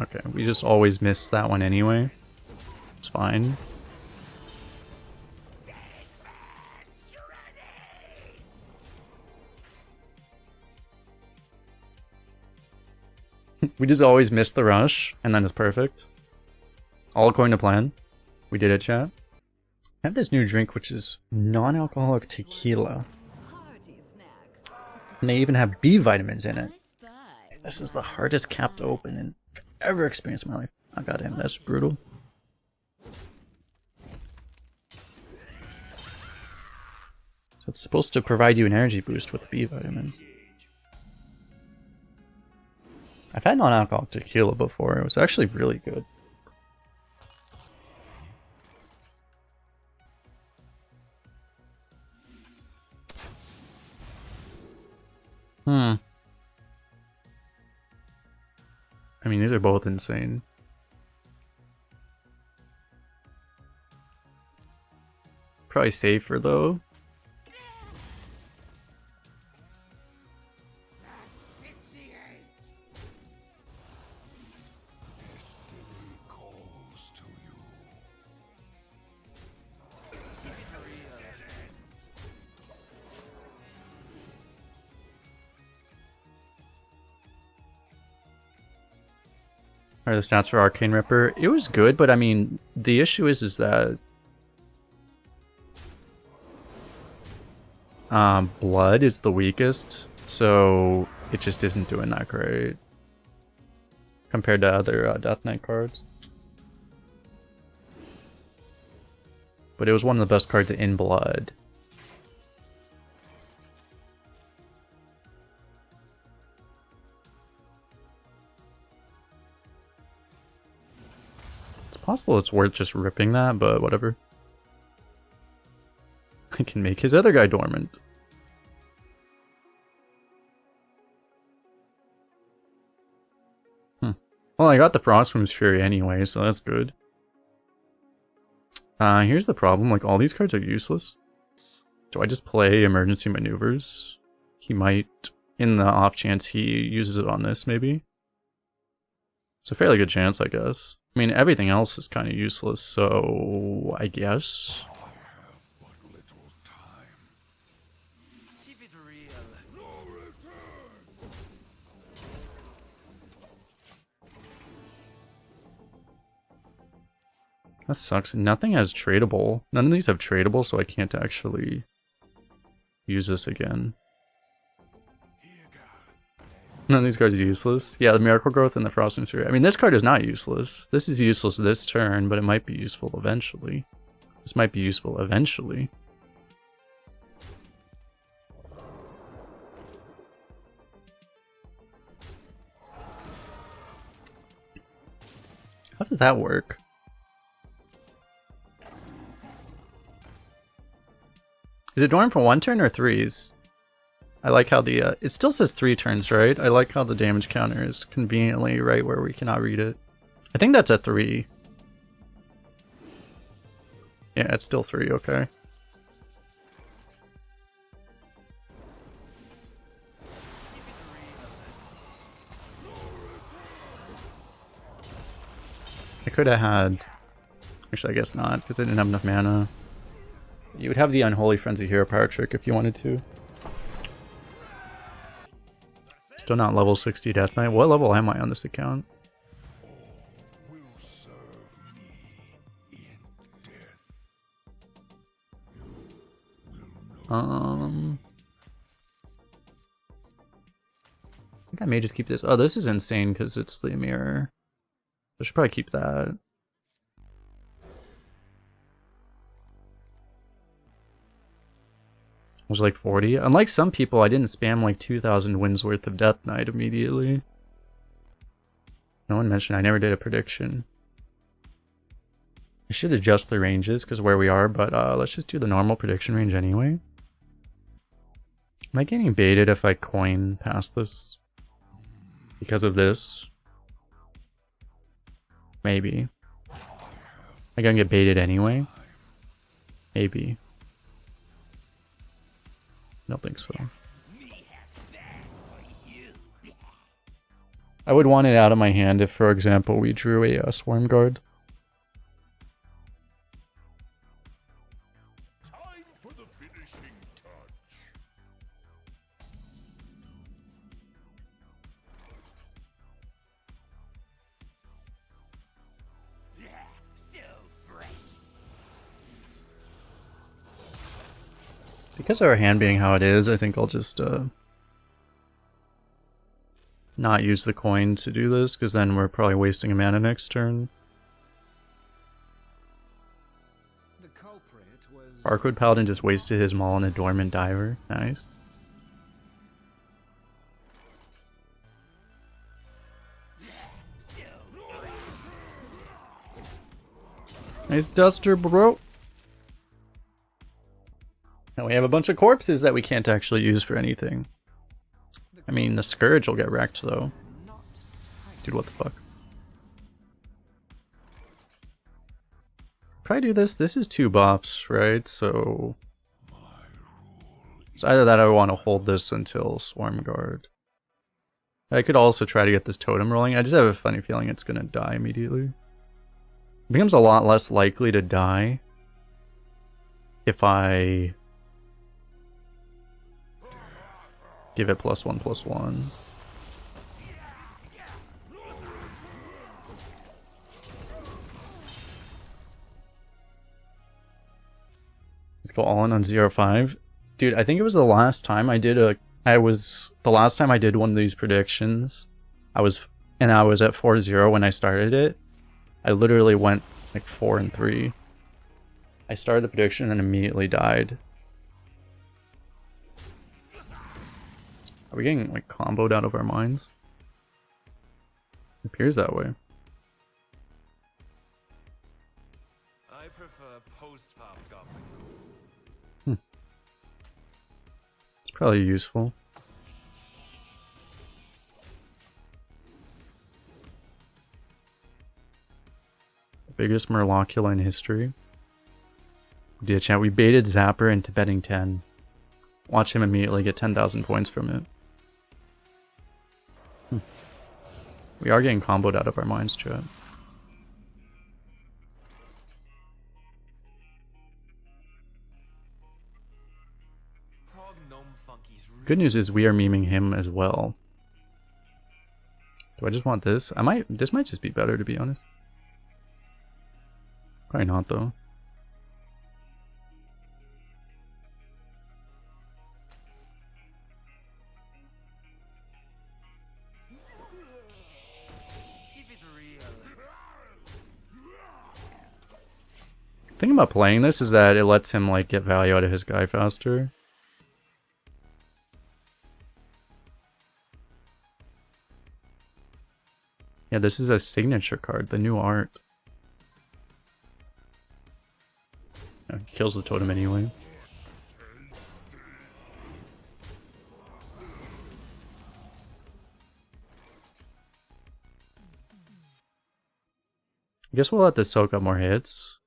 Okay, we just always miss that one anyway. It's fine. We just always miss the rush, and then it's perfect. All according to plan. We did it, chat. I have this new drink, which is non-alcoholic tequila. Hearty snacks. And they even have B vitamins in it. Nice spy. This is the hardest cap to open in ever experienced in my life. Oh goddamn, that's brutal. So it's supposed to provide you an energy boost with B vitamins. I've had non-alcoholic tequila before. It was actually really good. I mean, these are both insane. Probably safer though. Destiny calls to you. Keep it real. Are the stats for Arcane Ripper? It was good, but I mean, the issue is that blood is the weakest, so it just isn't doing that great compared to other Death Knight cards. But it was one of the best cards in blood. It's possible it's worth just ripping that, but whatever. I can make his other guy dormant. Well, I got the Frostwyrm's Fury anyway, so that's good. Here's the problem, like all these cards are useless. Do I just play emergency maneuvers? He might in the off chance he uses it on this, maybe. It's a fairly good chance, I guess. I mean, everything else is kind of useless, so I guess. I have but little time. Keep it real. No return. That sucks. Nothing has tradable. None of these have tradable, so I can't actually use this again. Here goes. None of these cards are useless. Yeah, the Miracle Growth and the Frosting Sphere. I mean, this card is not useless. This is useless this turn, but it might be useful eventually. This might be useful eventually. How does that work? Is it dormant for 1 turn or 3s? I like how the, it still says 3 turns, right? I like how the damage counter is conveniently right where we cannot read it. I think that's a 3. Yeah, it's still 3, okay. I could have had... Actually, I guess not, because I didn't have enough mana. You would have the Unholy Frenzy Hero Power Trick if you wanted to. Still not level 60 Death Knight. What level am I on this account? Will serve me in death. You will know. I think I may just keep this. Oh, this is insane because it's the mirror. I should probably keep that. It was like 40. Unlike some people, I didn't spam like 2,000 wins worth of Death Knight immediately. No one mentioned I never did a prediction. I should adjust the ranges because where we are, but let's just do the normal prediction range anyway. Am I getting baited if I coin past this? Because of this? Maybe. Am I gonna get baited anyway? Maybe. I don't think so. I would want it out of my hand if, for example, we drew a Swarm Guard. Time for the finishing touch. So fresh. Because of our hand being how it is, I think I'll just not use the coin to do this, because then we're probably wasting a mana next turn. The culprit was Barcode Paladin just wasted his maul on a Dormant Diver. Nice. Nice duster, bro. Now we have a bunch of corpses that we can't actually use for anything. I mean, the Scourge will get wrecked, though. Not tight. Dude, what the fuck? Probably do this. This is 2 buffs, right? So either that or I want to hold this until Swarm Guard. I could also try to get this totem rolling. I just have a funny feeling it's going to die immediately. It becomes a lot less likely to die if I give it +1/+1. Let's go all in on 0-5. Dude, I think it was the last time I did the last time I did one of these predictions. I was at 4-0 when I started it. I literally went like 4-3. I started the prediction and immediately died. Are we getting like comboed out of our minds? It appears that way. I prefer post-pop goblin. It's probably useful. The biggest Murlocula in history. We did a chat. We baited Zapper into betting 10. Watch him immediately get 10,000 points from it. We are getting comboed out of our minds, chat. Prog gnome funky's Good news is we are memeing him as well. Do I just want this? This might just be better, to be honest. Probably not, though. Keep it real. Thing about playing this is that it lets him like get value out of his guy faster. Yeah, this is a signature card, the new art. Yeah, kills the totem anyway. I guess we'll let this soak up more hits.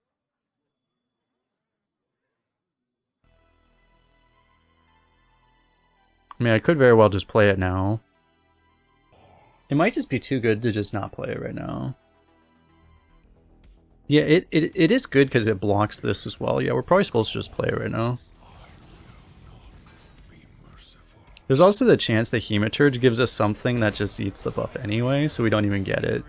I mean, I could very well just play it now. It might just be too good to just not play it right now. Yeah, it is good because it blocks this as well. Yeah, we're probably supposed to just play it right now. There's also the chance that Hematurge gives us something that just eats the buff anyway, so we don't even get it.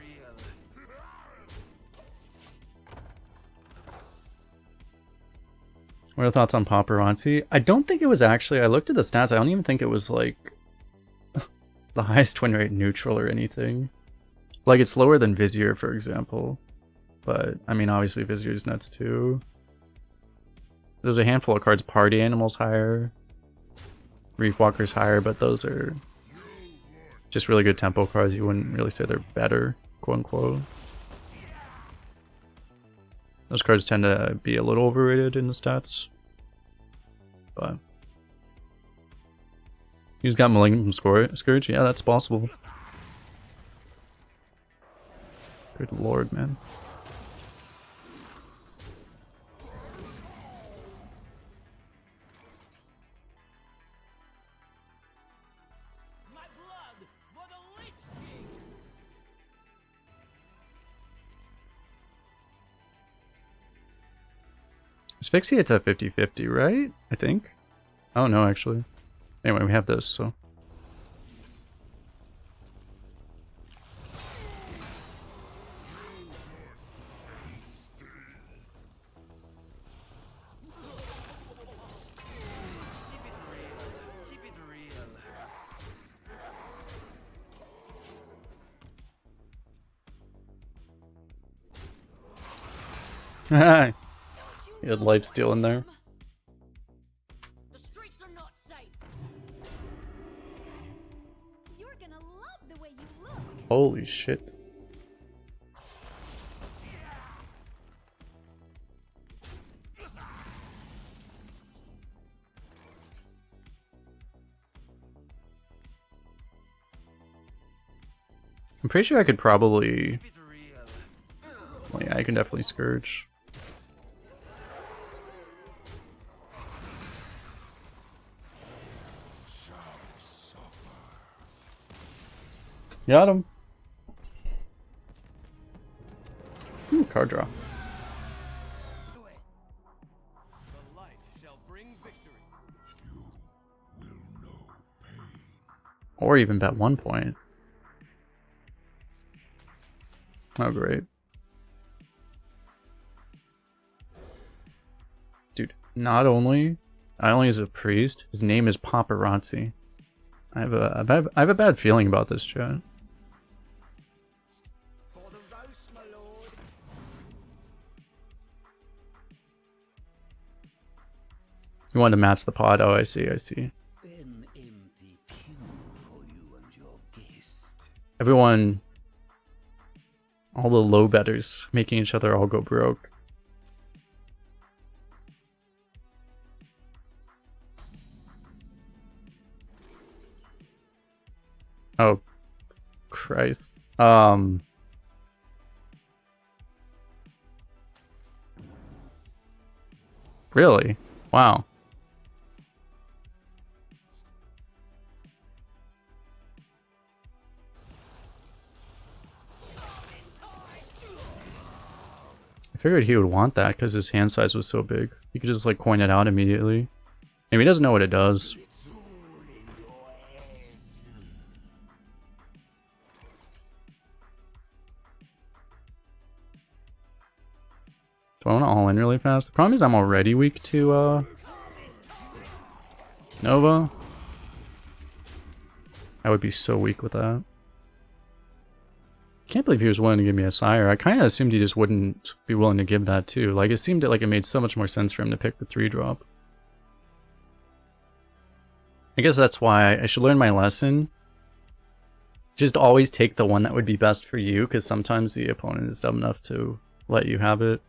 What are your thoughts on Paparazzi? I don't think it was actually, I looked at the stats, I don't even think it was like the highest win rate neutral or anything. Like it's lower than Vizier, for example. But, I mean, obviously Vizier's nuts too. There's a handful of cards, Party Animals higher, Reef Walker's higher, but those are just really good tempo cards. You wouldn't really say they're better, quote unquote. Those cards tend to be a little overrated in the stats. But he's got Malignant Scourge. Yeah, that's possible. Good lord, man. My blood for the Lich King! Asphyxiate's at 50-50, right? I think. Oh no, actually. Anyway, we have this, so. Keep it real. Haha. You had lifesteal in there. The streets are not safe. You're gonna love the way you look. Holy shit. I'm pretty sure I could probably... Keep it real. Well, yeah, I can definitely Scourge. Got him. Card draw. The light shall bring victory. Or even bet 1 point. Oh, great. Dude, not only is a priest, his name is Paparazzi. I have a bad feeling about this, chat. For the roast, my lord. You wanted to match the pod? Oh, I see, I see. An empty pew for you and your guest. Everyone, all the low betters, making each other all go broke. Oh, Christ. Really? Wow. figured he would want that because his hand size was so big. He could just like coin it out immediately. Maybe he doesn't know what it does. Do I want to all in really fast? The problem is I'm already weak to Nova. I would be so weak with that. Can't believe he was willing to give me a Sire. I kind of assumed he just wouldn't be willing to give that too. Like, it seemed like it made so much more sense for him to pick the 3-drop. I guess that's why I should learn my lesson. Just always take the one that would be best for you, because sometimes the opponent is dumb enough to let you have it.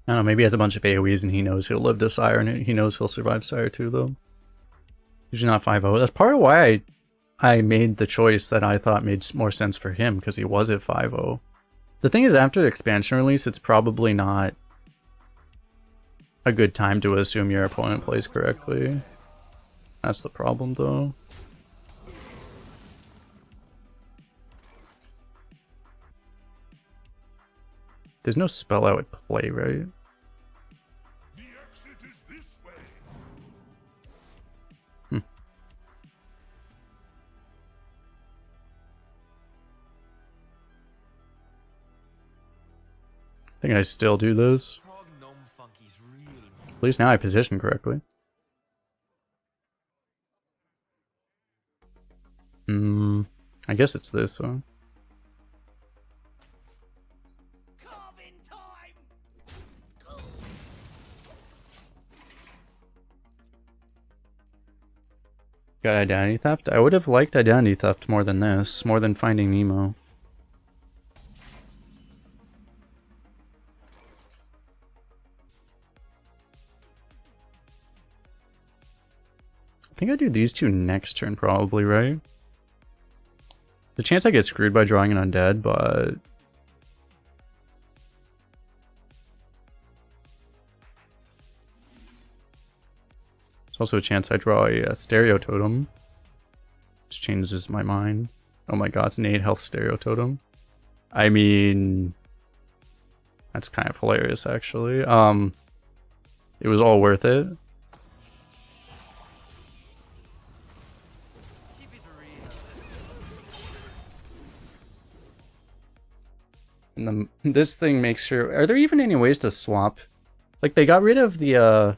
I don't know, maybe he has a bunch of AoEs and he knows he'll live to Sire, and he knows he'll survive Sire 2 though. Usually not 5-0. That's part of why I made the choice that I thought made more sense for him, because he was at 5-0. The thing is, after the expansion release, it's probably not a good time to assume your opponent plays correctly. That's the problem, though. There's no spell I would play, right? The exit is this way. I think I still do this. Prog Gnome Funky's real. At least now I position correctly. I guess it's this one. Carving time. Got identity theft? I would have liked identity theft more than this, more than finding Nemo. I think I do these two next turn probably, right? The chance I get screwed by drawing an undead, but there's also a chance I draw a stereo totem, which changes my mind. Oh my god, it's an 8 health stereo totem. I mean, that's kind of hilarious actually. It was all worth it. Keep it real. And this thing makes sure... Are there even any ways to swap? Like, they got rid of the,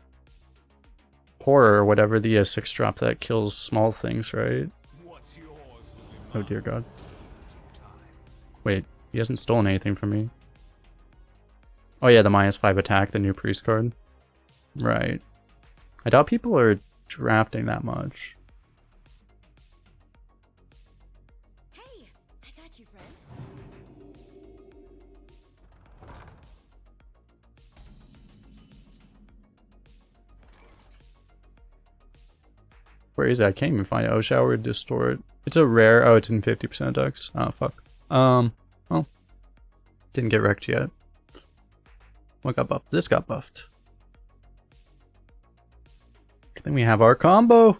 horror or whatever, the 6-drop that kills small things, right? What's yours will be Oh dear god. Wait, he hasn't stolen anything from me. Oh yeah, the -5 attack, the new priest card. Right. I doubt people are drafting that much. Hey, I got you, friend. Where is it? I can't even find it. Oh, shower distort. It's a rare. Oh, it's in 50% decks. Oh, fuck. Well, didn't get wrecked yet. What got buffed? This got buffed. Then we have our combo.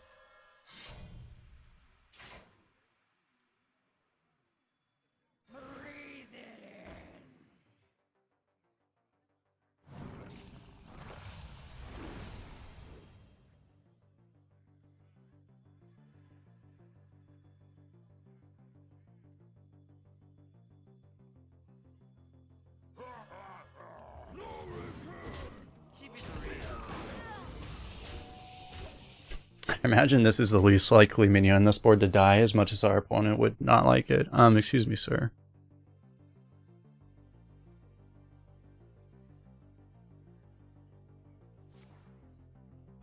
Keep it real. I imagine this is the least likely minion on this board to die, as much as our opponent would not like it. Excuse me, sir.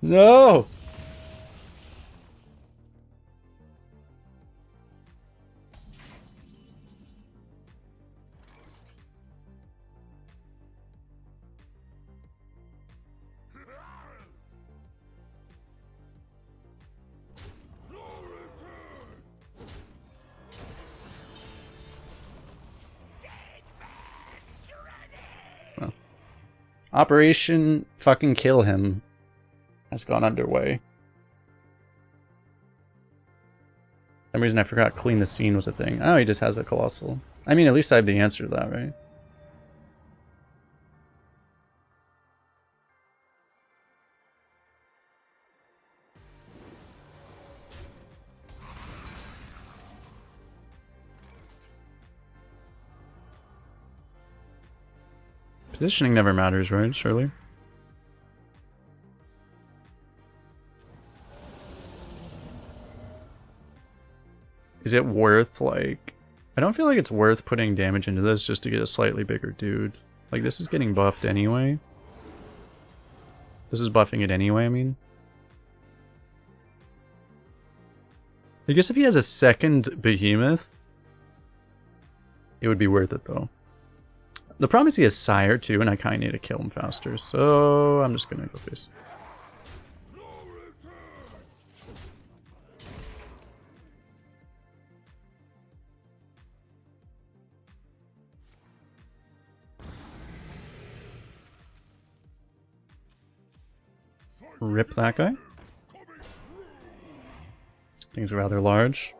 No! Well, Operation fucking kill him has gone underway. For some reason I forgot clean the scene was a thing. Oh, he just has a colossal. I mean, at least I have the answer to that, right? Positioning never matters, right? Surely. Is it worth, like... I don't feel like it's worth putting damage into this just to get a slightly bigger dude. Like, this is getting buffed anyway. This is buffing it anyway, I mean. I guess if he has a second behemoth, it would be worth it, though. The problem is he has Sire, too, and I kind of need to kill him faster, so I'm just gonna go face. Rip that guy. Things are rather large.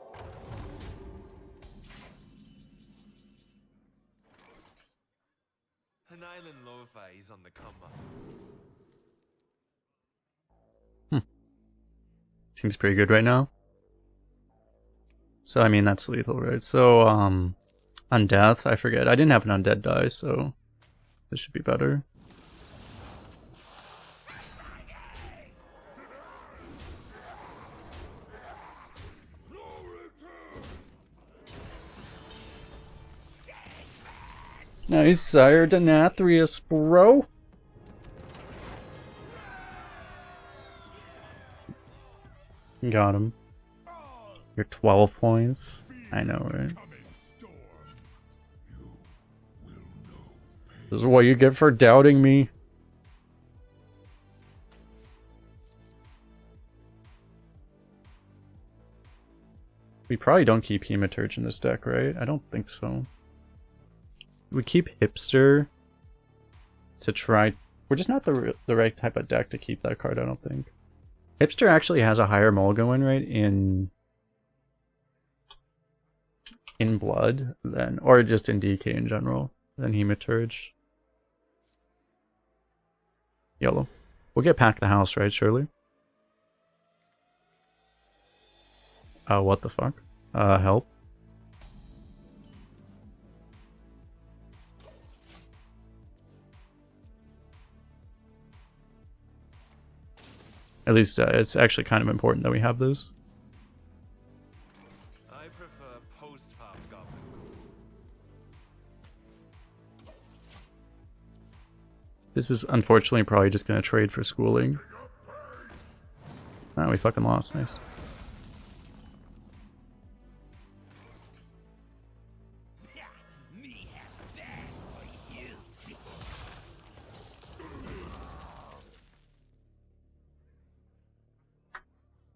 An island lo-fi is on the come up. Seems pretty good right now. So I mean that's lethal, right? So undeath, I forget. I didn't have an undead die, so this should be better. Nice, Sire Denathrius, bro. Got him. You're 12 points. I know, right? This is what you get for doubting me. We probably don't keep Hematurge in this deck, right? I don't think so. We keep Hipster to try... We're just not the right type of deck to keep that card, I don't think. Hipster actually has a higher Mulligan win rate in Blood than... Or just in DK in general, than Hematurge. Yellow. We'll get Pack the House, right, surely? What the fuck? Help. At least it's actually kind of important that we have this. I prefer post-pop goblin. This is unfortunately probably just going to trade for schooling. Oh, we fucking lost. Nice.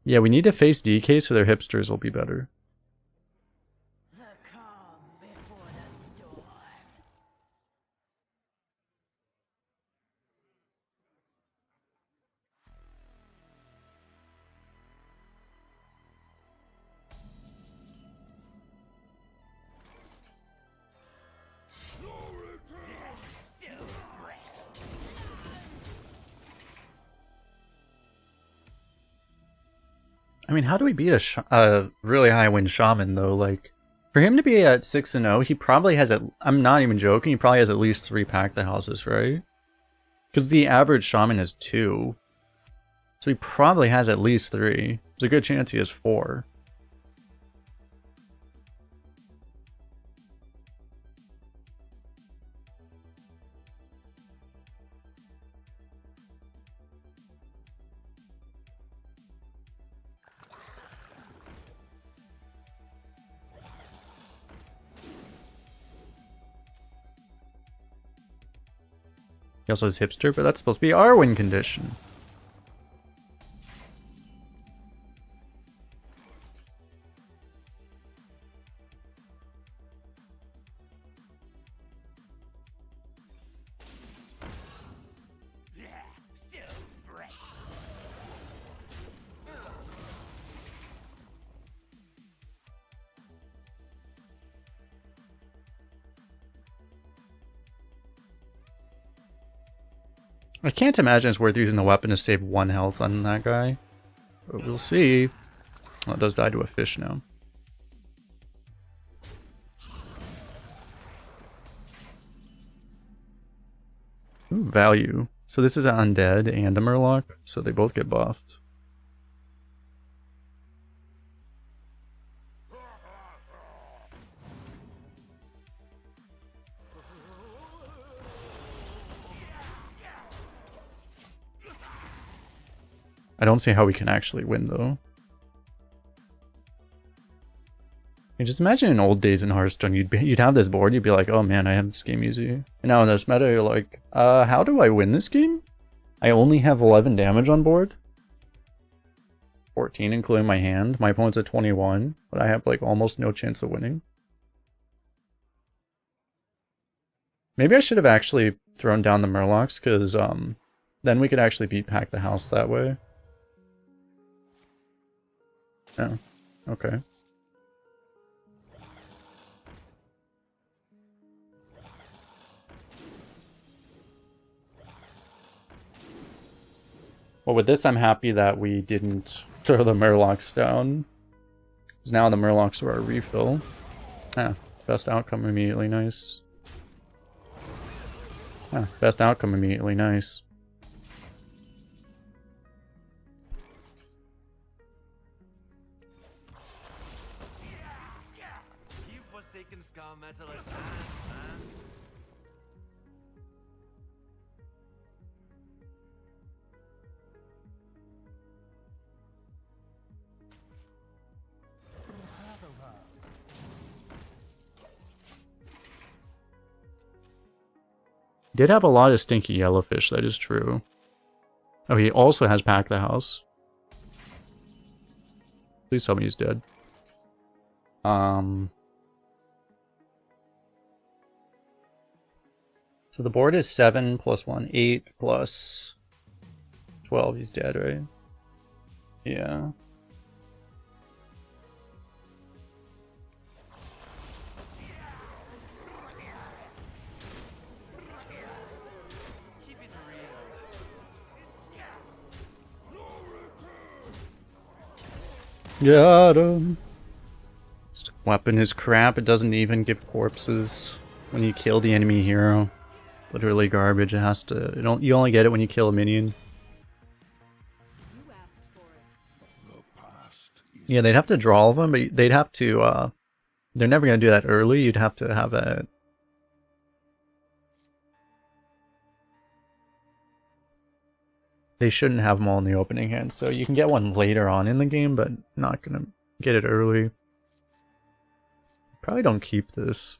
Yeah, we need to face DK so their hipsters will be better. The calm before the storm. I mean, how do we beat a really high win shaman though? Like, for him to be at 6-0, he probably has I'm not even joking. He probably has at least 3 Pack the Houses, right? Because the average shaman is 2, so he probably has at least 3. There's a good chance he has 4. He also has hipster, but that's supposed to be our win condition. I can't imagine it's worth using the weapon to save 1 health on that guy. But we'll see. Well, it does die to a fish now. Ooh, value. So this is an undead and a murloc, so they both get buffed. I don't see how we can actually win though. You just imagine in old days in Hearthstone, you'd have this board, you'd be like, oh man, I have this game easy. And now in this meta, you're like, how do I win this game? I only have 11 damage on board. 14 including my hand. My opponent's at 21, but I have like almost no chance of winning. Maybe I should have actually thrown down the Murlocs, because then we could actually beat Pack the House that way. Oh, okay. Well, with this, I'm happy that we didn't throw the Murlocs down, because now the Murlocs are our refill. Ah, best outcome immediately, nice. Ah, best outcome immediately, nice. Give Forsaken Scar Metal a chance, man. Did have a lot of stinky yellowfish, that is true. Oh, he also has Pack the House. Please tell me he's dead. So the board is 7 plus 1, 8 plus 12. He's dead, right? Yeah. Keep it real. Got him. This weapon is crap. It doesn't even give corpses when you kill the enemy hero. Literally garbage. It has to. You only get it when you kill a minion. You asked for it. The past is Yeah, they'd have to draw all of them, but they'd have to. They're never gonna do that early. You'd have to have a. They shouldn't have them all in the opening hand, so you can get one later on in the game, but not gonna get it early. Probably don't keep this.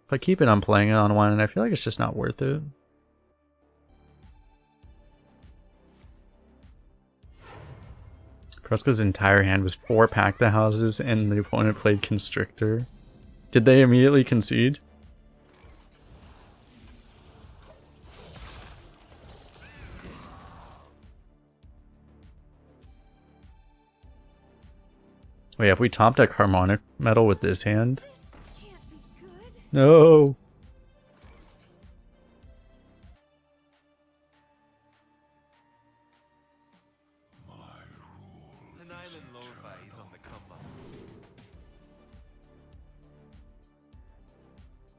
If I keep it, I'm playing it on one, and I feel like it's just not worth it. Kreska's entire hand was 4 Pack the Houses, and the opponent played Constrictor. Did they immediately concede? Wait, if we top deck Harmonic Metal with this hand? This can't be good. No! An island lo-fi is on the come up.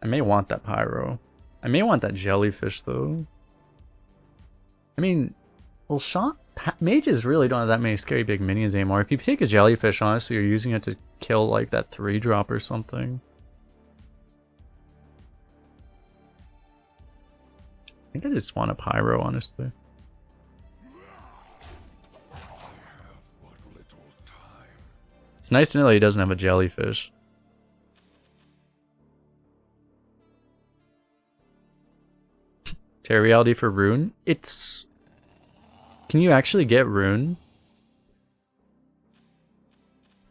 I may want that Pyro. I may want that Jellyfish, though. I mean, well, mages really don't have that many scary big minions anymore. If you take a Jellyfish, honestly, you're using it to kill, like, that 3-drop or something. I think I just want a Pyro, honestly. what little time. It's nice to know that he doesn't have a Jellyfish. Terra Reality for Rune? It's... Can you actually get Rune?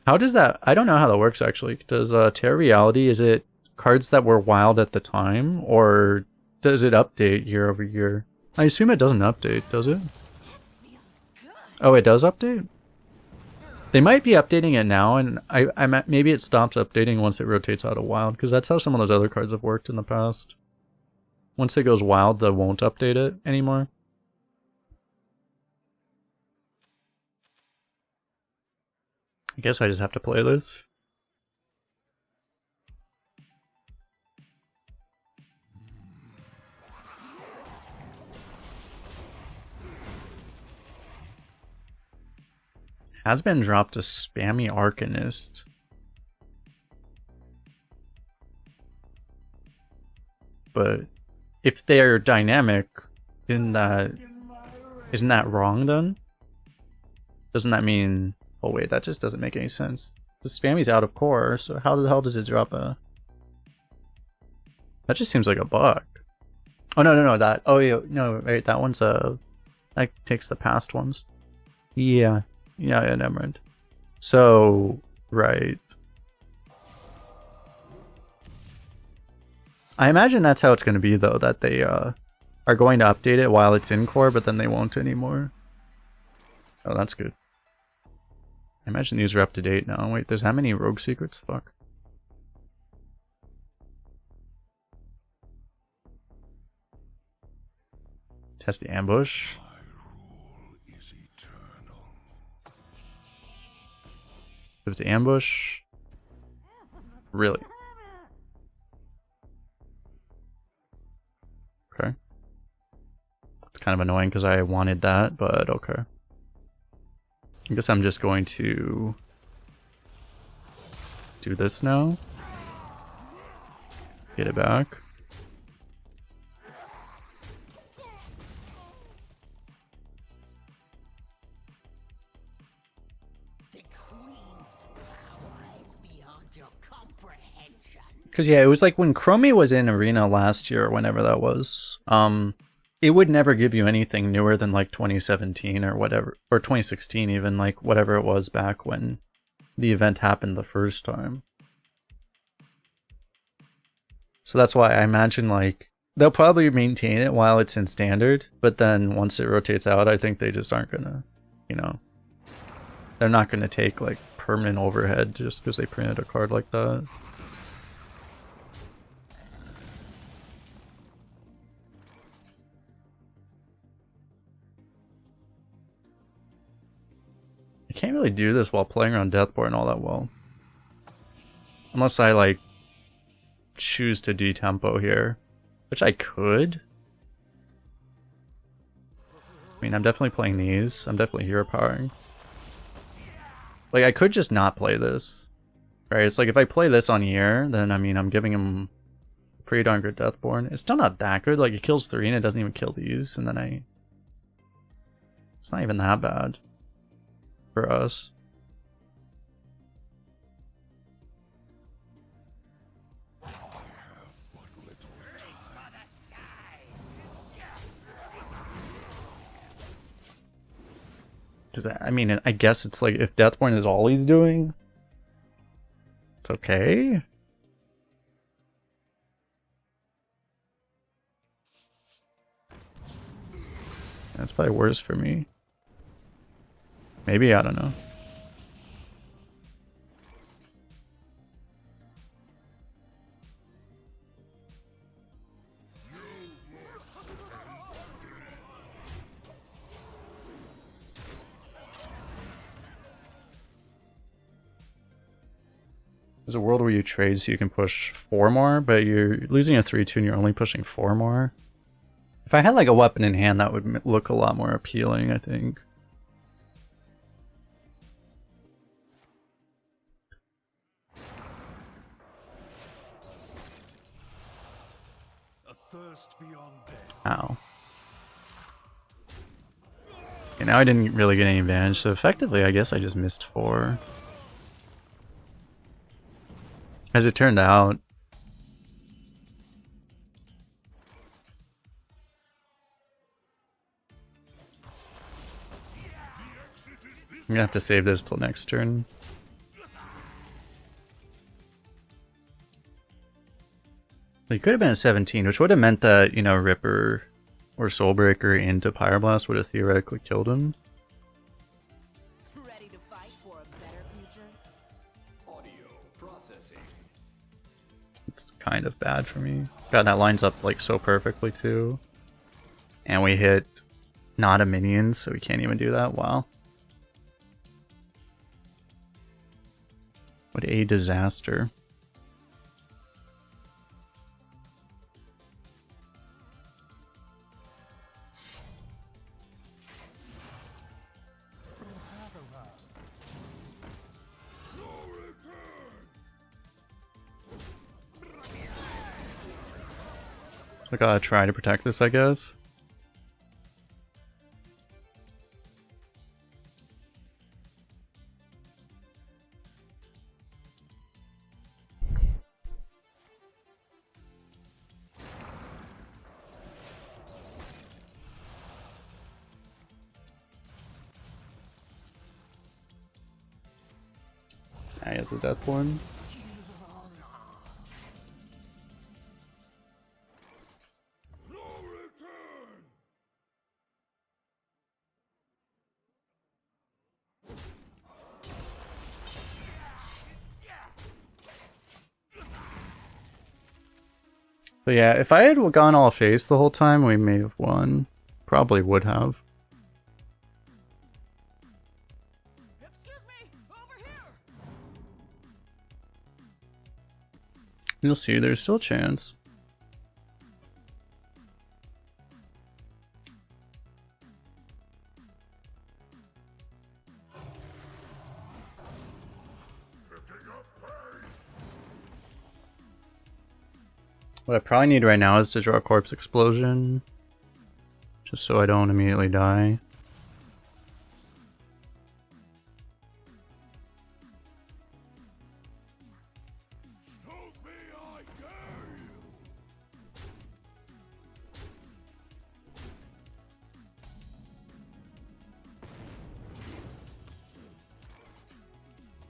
How does that... I don't know how that works, actually. Does Terra Reality, is it cards that were wild at the time? Or does it update year over year? I assume it doesn't update, does it? Oh, it does update? They might be updating it now, and maybe it stops updating once it rotates out of wild, because that's how some of those other cards have worked in the past. Once it goes wild, they won't update it anymore. I guess I just have to play this. Has been dropped a spammy Arcanist. But if they're dynamic, isn't that wrong then? Doesn't that mean... Oh wait, that just doesn't make any sense. The spammy's out of core, so how the hell does it drop a... That just seems like a bug. Oh no, that... Oh yeah, no, wait, that one's a... That takes the past ones. Yeah, never mind. So, right. I imagine that's how it's going to be though, that they are going to update it while it's in core, but then they won't anymore. Oh, that's good. I imagine these are up to date now. Wait, there's how many rogue secrets? Fuck. Test the ambush. Is eternal. If it's ambush. Really? Okay. It's kind of annoying because I wanted that, but okay. I guess I'm just going to do this now. Get it back. The Queen's power is beyond your comprehension. Because yeah, it was like when Chromie was in Arena last year, or whenever that was, it would never give you anything newer than like 2017 or whatever, or 2016 even, like whatever it was back when the event happened the first time. So that's why I imagine like they'll probably maintain it while it's in standard, but then once it rotates out, I think they just aren't gonna, you know, they're not gonna take like permanent overhead just because they printed a card like that. I can't really do this while playing around Deathborn all that well. Unless I like choose to detempo here, which I could. I mean, I'm definitely playing these. I'm definitely hero powering. Like, I could just not play this. Right? It's like if I play this on here, then I mean, I'm giving him pretty darn good Deathborn. It's still not that good. Like, it kills 3 and it doesn't even kill these. And then it's not even that bad for us. Because I mean, I guess it's like if Deathborn is all he's doing, it's okay. That's probably worse for me. Maybe, I don't know. There's a world where you trade so you can push 4 more, but you're losing a 3-2 and you're only pushing 4 more. If I had like a weapon in hand, that would look a lot more appealing, I think. A thirst beyond death. Ow. Okay, now I didn't really get any advantage, so effectively I guess I just missed 4. As it turned out. I'm gonna have to save this till next turn. It could have been a 17, which would have meant that, you know, Ripper or Soulbreaker into Pyroblast would have theoretically killed him. Ready to fight for a better future? Audio processing. It's kind of bad for me. God, that lines up like so perfectly too. And we hit not a minion, so we can't even do that. Wow. What a disaster. I gotta try to protect this, I guess. He has the Deathborn. But yeah, if I had gone all face the whole time, we may have won. Probably would have. Excuse me, over here. You'll see, there's still a chance. What I probably need right now is to draw a Corpse Explosion. Just so I don't immediately die. Shoot me, I dare you!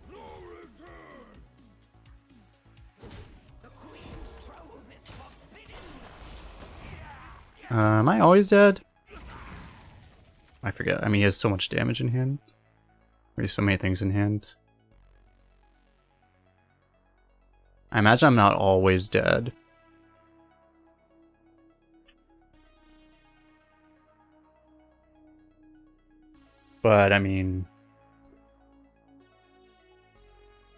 No return! The Queen's trove is forbidden. Am I always dead? I forget. I mean, he has so much damage in hand. Or he has so many things in hand. I imagine I'm not always dead. But, I mean...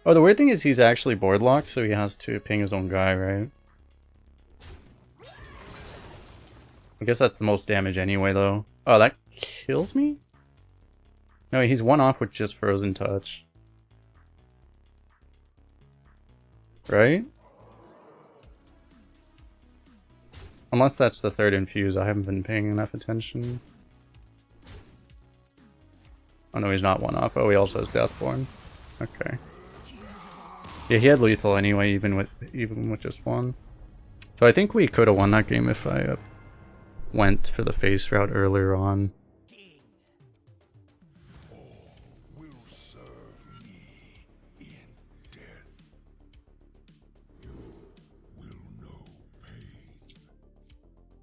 Oh, the weird thing is he's actually board locked, so he has to ping his own guy, right? I guess that's the most damage anyway, though. Oh, that kills me? No, he's one off with just Frozen Touch. Right? Unless that's the third infuse, I haven't been paying enough attention. Oh no, he's not one off. Oh, he also has Deathborn. Okay. Yeah, he had lethal anyway, even with just one. So I think we could have won that game if I went for the face route earlier on. Will serve me in death. You will know pain.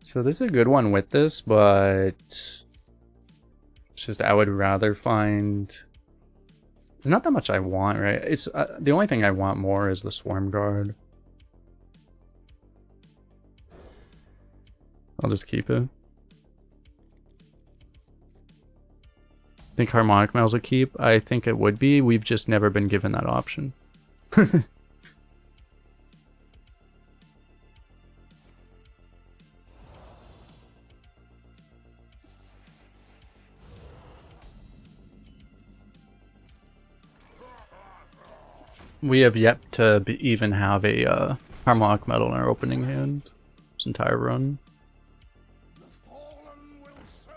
So this is a good one with this, but it's just I would rather find. There's not that much I want, right? It's the only thing I want more is the Swarm Guard. I'll just keep it. I think Harmonic Mail's a keep. I think it would be. We've just never been given that option. We have yet to even have a Harmonic Metal in our opening hand. This entire run. The fallen will serve.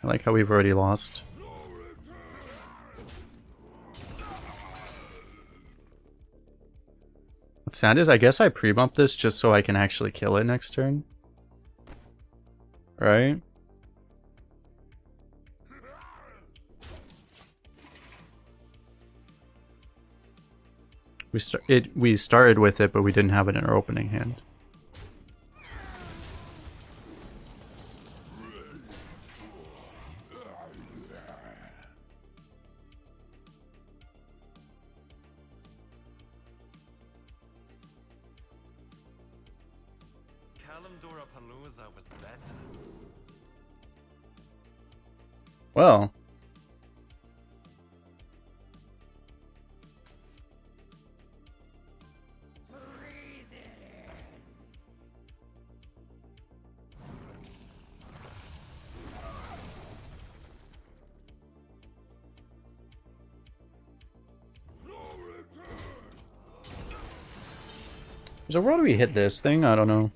I like how we've already lost. No return. What's sad is I guess I pre-bump this just so I can actually kill it next turn. Right? We started with it, but we didn't have it in our opening hand. Kalimdora Palooza was better. Well. So where do we hit this thing? I don't know.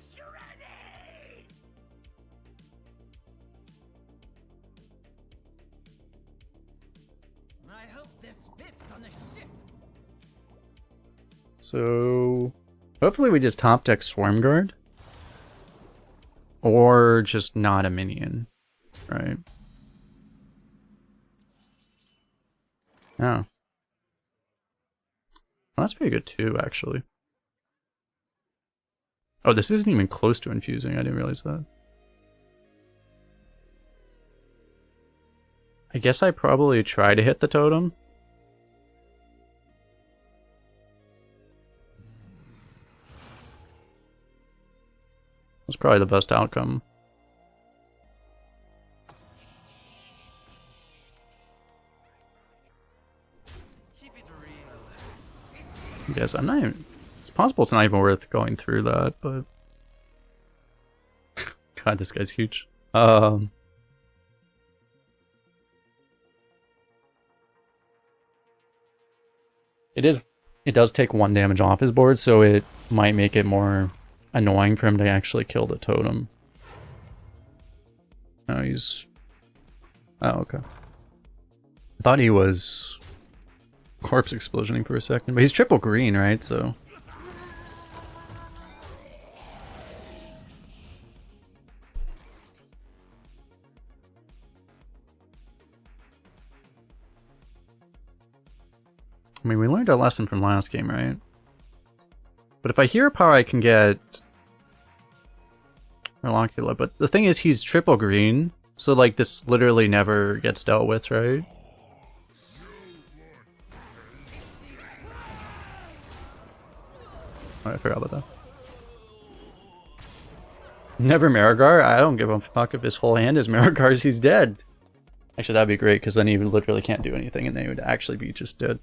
I hope this fits on the ship. So hopefully we just top deck Swarm Guard. Or just not a minion. Right. Oh. Well, that's pretty good too, actually. Oh, this isn't even close to infusing. I didn't realize that. I guess I probably try to hit the totem. That's probably the best outcome. Keep it real. I guess I'm not even... It's possible it's not even worth going through that, but... God, this guy's huge. It does take 1 damage off his board, so it might make it more annoying for him to actually kill the totem. Oh, he's... Oh, okay. I thought he was corpse explosioning for a second, but he's triple green, right? So... I mean, we learned our lesson from last game, right? But if I hear power, I can get Relocula. But the thing is, he's triple green, so like this literally never gets dealt with, right? Oh, I forgot about that. Never Marigar? I don't give a fuck if his whole hand is Marigars, he's dead. Actually, that'd be great, because then he literally can't do anything, and they would actually be just dead.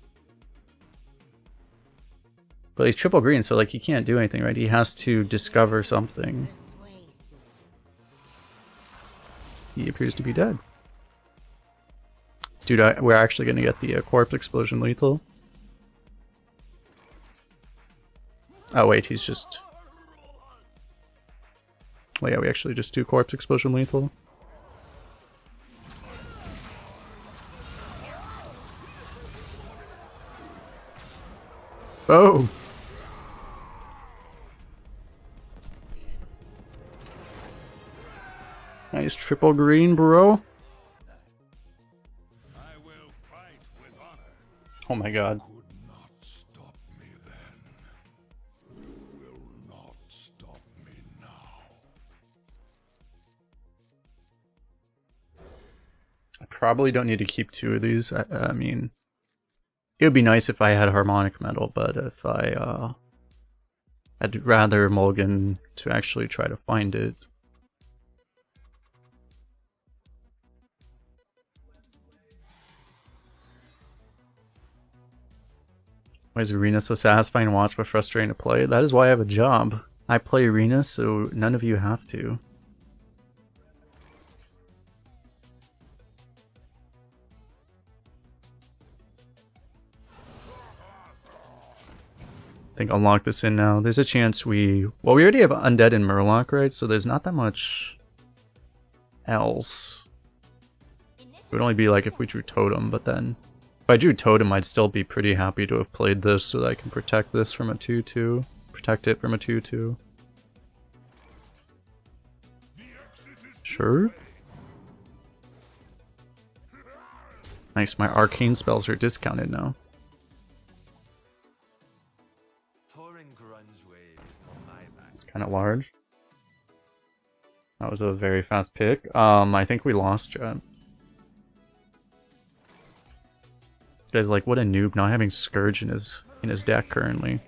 But he's triple green, so like he can't do anything, right? He has to discover something. He appears to be dead. Dude, we're actually gonna get the corpse explosion lethal. Oh wait, he's just... Well, yeah, we actually just do corpse explosion lethal. Oh! Nice triple green, bro. I will fight with honor. Oh my god. Could not stop me then. You will not stop me now. I probably don't need to keep 2 of these. I mean, it would be nice if I had harmonic metal, but if I'd rather mulligan to actually try to find it. Why is Arena so satisfying to watch but frustrating to play? That is why I have a job. I play Arena, so none of you have to. I think I'll lock this in now. There's a chance we... Well, we already have Undead and Murloc, right? So there's not that much else. It would only be like if we drew Totem, but then... If I drew Totem, I'd still be pretty happy to have played this so that I can protect this from a 2-2. Protect it from a 2-2. Sure. Nice, my arcane spells are discounted now. It's kind of large. That was a very fast pick. I think we lost Jet. This guy's like, what a noob, not having Scourge in his deck currently.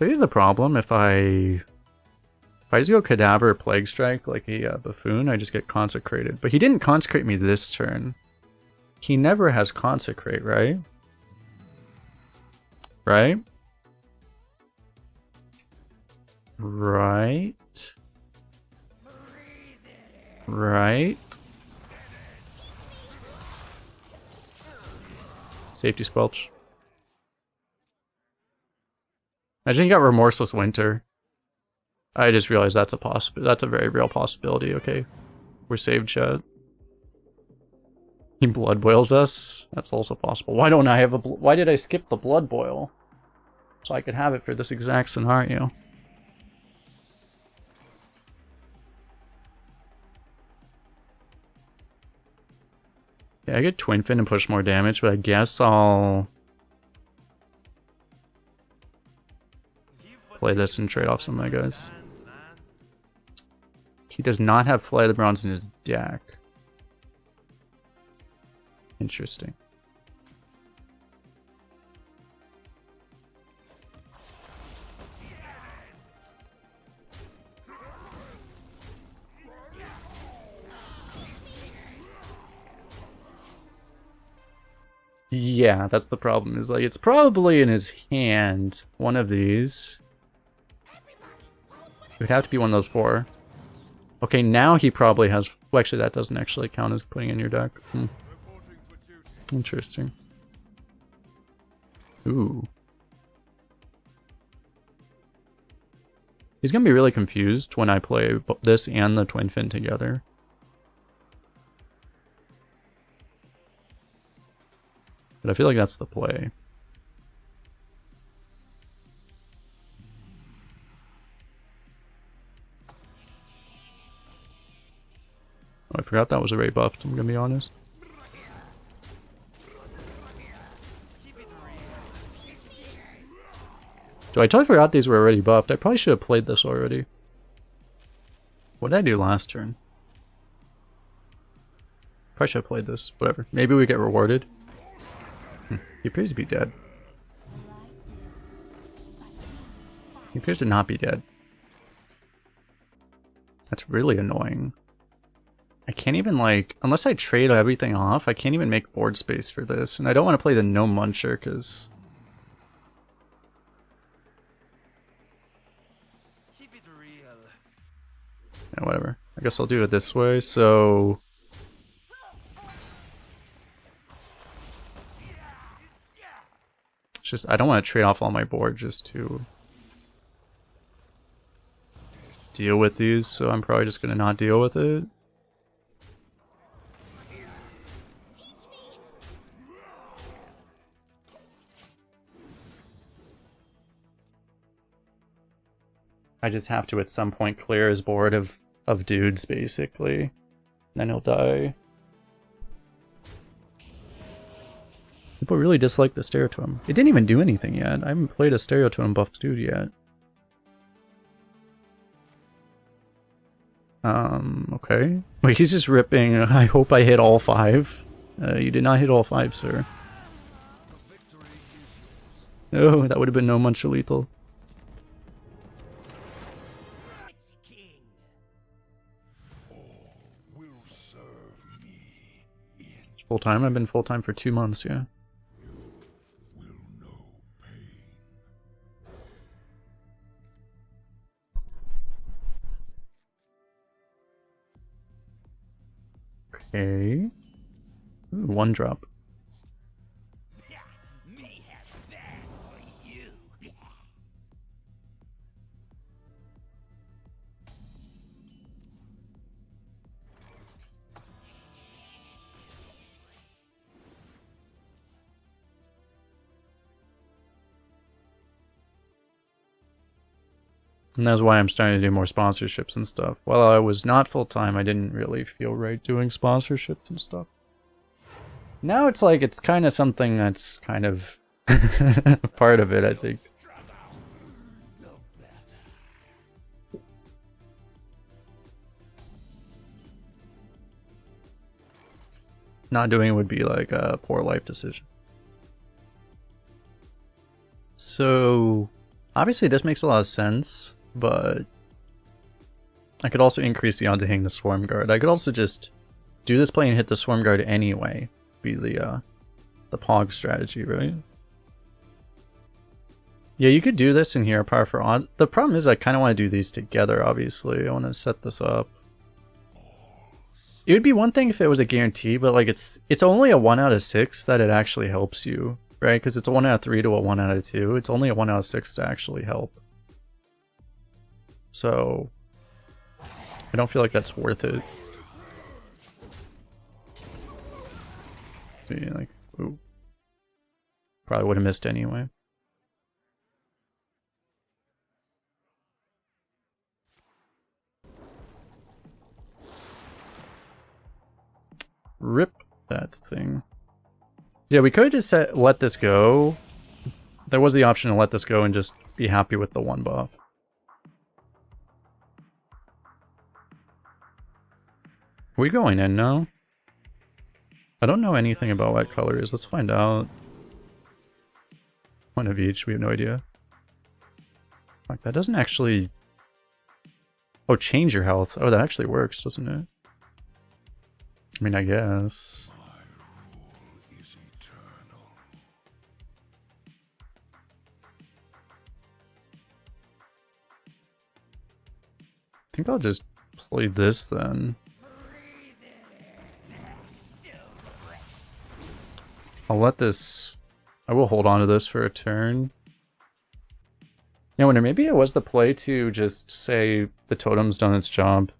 So here's the problem. If I just go Cadaver Plague Strike like a buffoon, I just get Consecrated. But he didn't Consecrate me this turn. He never has Consecrate, right? Right? Right? Right? Safety Squelch. Imagine you got Remorseless Winter. I just realized that's a very real possibility. Okay. We're saved, chat. He blood boils us. That's also possible. Why don't I have a why did I skip the blood boil? So I could have it for this exact scenario. Yeah, I get Twin Fin and push more damage, but I guess I'll play this and trade off some of my guys. He does not have Fly the Bronze in his deck. Interesting. Yeah, that's the problem. Is like it's probably in his hand. One of these. It would have to be one of those 4. Okay, now he probably has. Well, actually, that doesn't actually count as putting in your deck. Interesting. Ooh. He's gonna be really confused when I play this and the Twin Fin together. But I feel like that's the play. Oh, I forgot that was already buffed, I'm gonna be honest. I totally forgot these were already buffed. I probably should have played this already. What did I do last turn? Probably should have played this. Whatever. Maybe we get rewarded. He appears to be dead. He appears to not be dead. That's really annoying. I can't even, like, unless I trade everything off, I can't even make board space for this. And I don't want to play the no muncher, because... Keep it real. Yeah, whatever. I guess I'll do it this way, so... It's just, I don't want to trade off all my board just to... deal with these, so I'm probably just going to not deal with it. I just have to at some point clear his board of dudes, basically. Then he'll die. People really dislike the Stereototem. It didn't even do anything yet. I haven't played a Stereototem buffed dude yet. Okay. Wait, he's just ripping. I hope I hit all 5. You did not hit all 5, sir. Oh, that would have been no muncher lethal. Full time? I've been full time for 2 months, yeah. Okay. Ooh, 1 drop. Me have that for you. And that's why I'm starting to do more sponsorships and stuff. While I was not full-time, I didn't really feel right doing sponsorships and stuff. Now it's like, it's kind of something that's kind of part of it, I think. Not doing it would be like a poor life decision. So... Obviously this makes a lot of sense, but I could also increase the odds of hitting the Swarm Guard. I could also just do this play and hit the Swarm Guard anyway. Be the Pog strategy, right? Yeah, you could do this in here, par for odds. The problem is I kind of want to do these together, obviously. I want to set this up. It would be one thing if it was a guarantee, but like it's only a 1 out of 6 that it actually helps you, right? Because it's a 1 out of 3 to a 1 out of 2. It's only a 1 out of 6 to actually help. So I don't feel like that's worth it. See, like, ooh. Probably would have missed anyway. Rip that thing. Yeah, we could just let this go. There was the option to let this go and just be happy with the 1 buff. Are we going in now? I don't know anything about what color is. Let's find out. One of each. We have no idea. Fuck, that doesn't actually... Oh, change your health. Oh, that actually works, doesn't it? I mean, I guess. My rule is eternal. I think I'll just play this then. I'll let this... I will hold on to this for a turn. You know, wonder, maybe it was the play to just say the totem's done its job.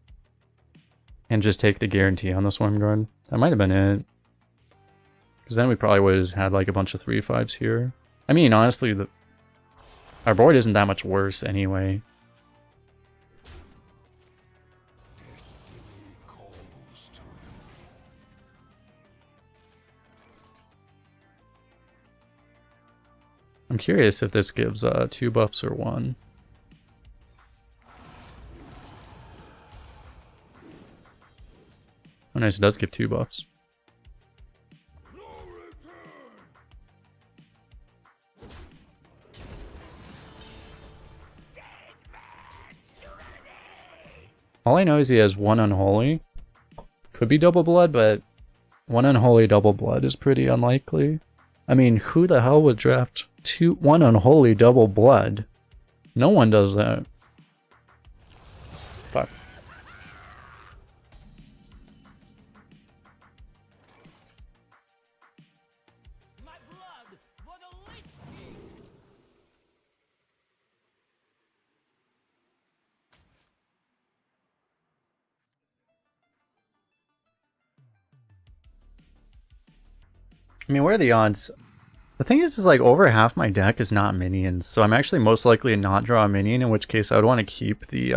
And just take the guarantee on the Swarm Guard. That might have been it. Because then we probably would have had like a bunch of 3/5s here. I mean, honestly, our board isn't that much worse anyway. Destiny calls to you. I'm curious if this gives 2 buffs or 1. Oh nice, it does give 2 buffs. All I know is he has 1 Unholy. Could be Double Blood, but 1 Unholy Double Blood is pretty unlikely. I mean, who the hell would draft 1 Unholy Double Blood? No one does that. Fuck. My blood for the Lich King! I mean, what are the odds? The thing is like over half my deck is not minions, so I'm actually most likely to not draw a minion, in which case I would want to keep the,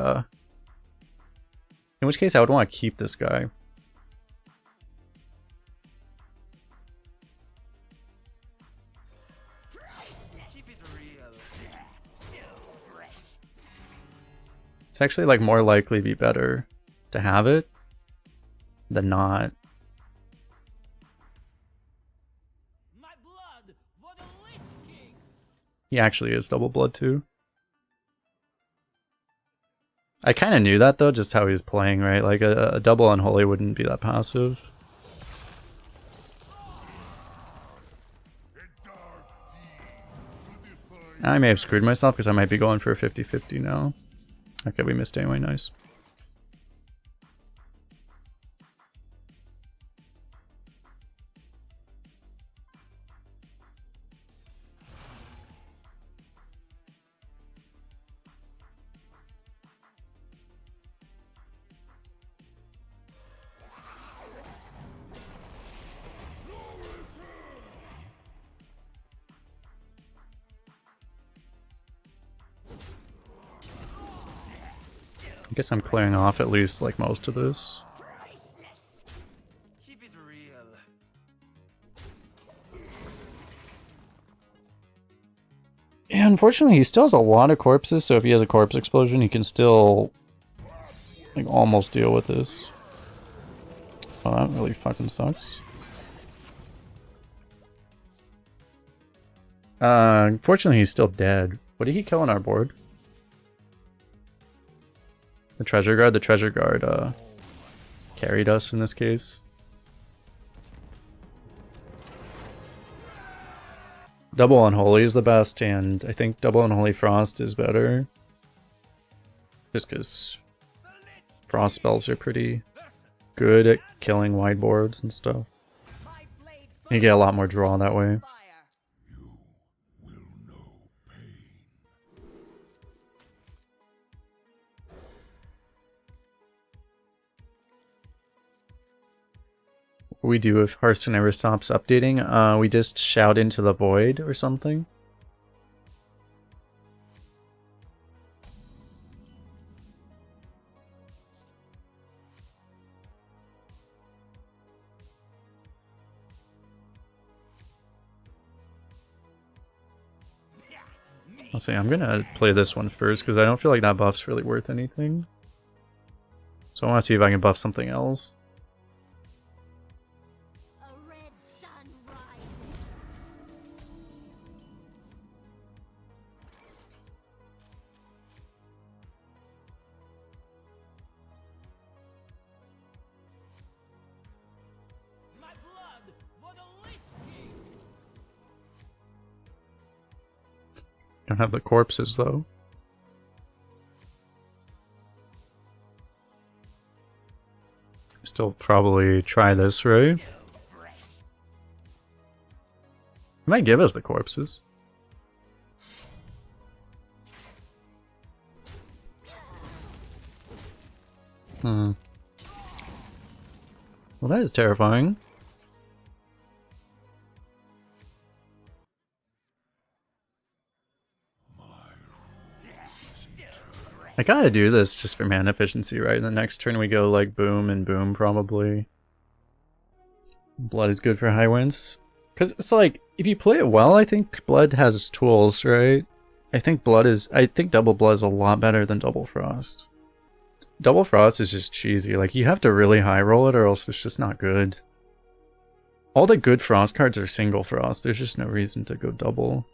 in which case I would want to keep this guy. Keep it real. It's actually like more likely to be better to have it than not. My blood for the Lich King! He actually is Double Blood too. I kind of knew that though, just how he was playing, right? Like a double Unholy wouldn't be that passive. I may have screwed myself because I might be going for a 50-50 now. Okay, we missed anyway, nice. I guess I'm clearing off at least like most of this. Keep it real. Yeah, unfortunately he still has a lot of corpses, so if he has a corpse explosion he can still like almost deal with this. Oh, that really fucking sucks. Unfortunately he's still dead. What did he kill on our board? The treasure guard? The treasure guard carried us in this case. Double Unholy is the best, and I think Double Unholy Frost is better. Just because Frost spells are pretty good at killing wide boards and stuff. My blade You get a lot more draw that way. fire. You will know pain. What we do if Hearthstone ever stops updating, we just shout into the void or something. I'll say I'm gonna play this one first because I don't feel like that buff's really worth anything. So I want to see if I can buff something else. A red sun rises. My blood for the Lich King. Don't have the corpses though. Still probably try this, right? It might give us the corpses. Well, that is terrifying. I gotta do this just for mana efficiency, right? The next turn we go like boom and boom probably. Blood is good for high wins. Because it's like, if you play it well, I think Blood has tools, right? I think Double Blood is a lot better than Double Frost. Double Frost is just cheesy. Like, you have to really high roll it or else it's just not good. All the good Frost cards are single Frost. There's just no reason to go double.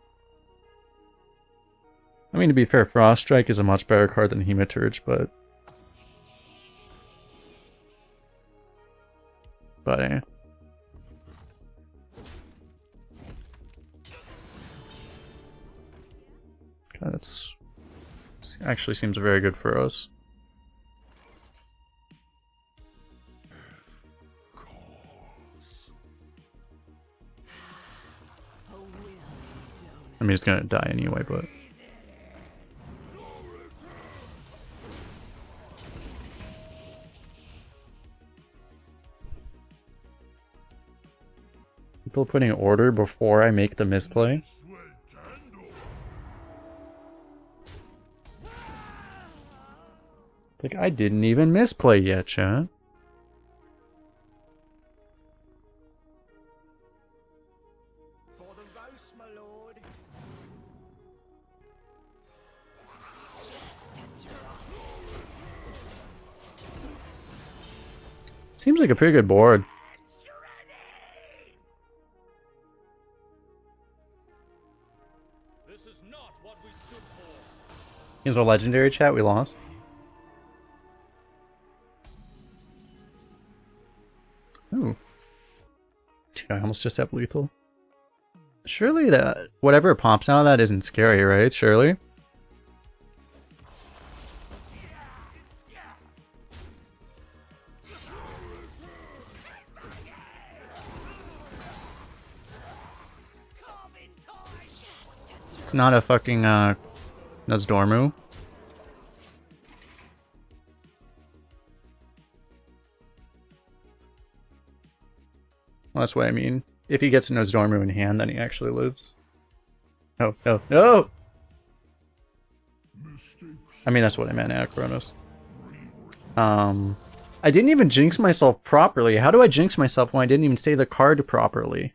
I mean, to be fair, Frost Strike is a much better card than Hematurge, but eh. God, this actually seems very good for us. I mean, he's gonna die anyway, but people putting order before I make the misplay. Like, I didn't even misplay yet, chat. For the roast, my lord. Seems like a pretty good board. This is not what we stood for. Here's a legendary, chat. We lost. Ooh. Dude, I almost just have lethal. Surely that whatever pops out of that isn't scary, right? Surely? It's not a fucking Nozdormu. Well, that's what I mean. If he gets a Nozdormu in hand, then he actually lives. No, no, no! I mean, that's what I meant, Akronos. I didn't even jinx myself properly. How do I jinx myself when I didn't even say the card properly?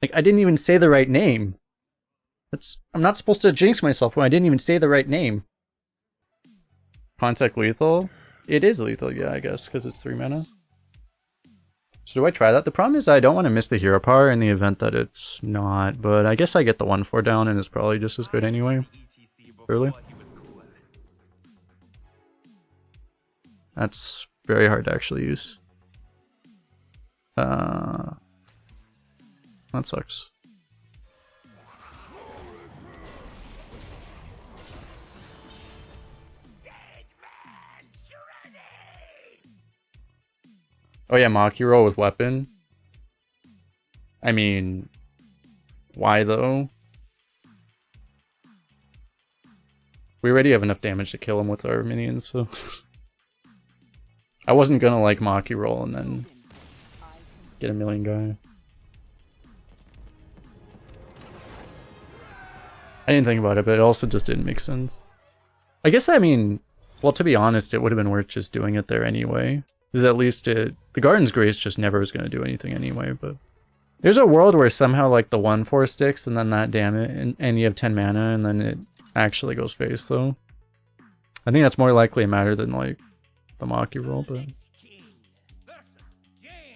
Like, I didn't even say the right name. I'm not supposed to jinx myself when I didn't even say the right name. Contact lethal? It is lethal, yeah, I guess, because it's 3 mana. So do I try that? The problem is I don't want to miss the hero power in the event that it's not, but I guess I get the 1-4 down and it's probably just as good anyway. Early. That's very hard to actually use. That sucks. Oh yeah, Maki roll with weapon. I mean, why though? We already have enough damage to kill him with our minions, so... I wasn't gonna like Maki roll and then get a million guy. I didn't think about it, but it also just didn't make sense. I guess, I mean, well, to be honest, it would have been worth just doing it there anyway. Because at least the Garden's Grace just never was going to do anything anyway, but... There's a world where somehow, like, the 1-4 sticks, and then that damage, and you have 10 mana, and then it actually goes face, though. I think that's more likely a matter than, like, the Maki roll, but...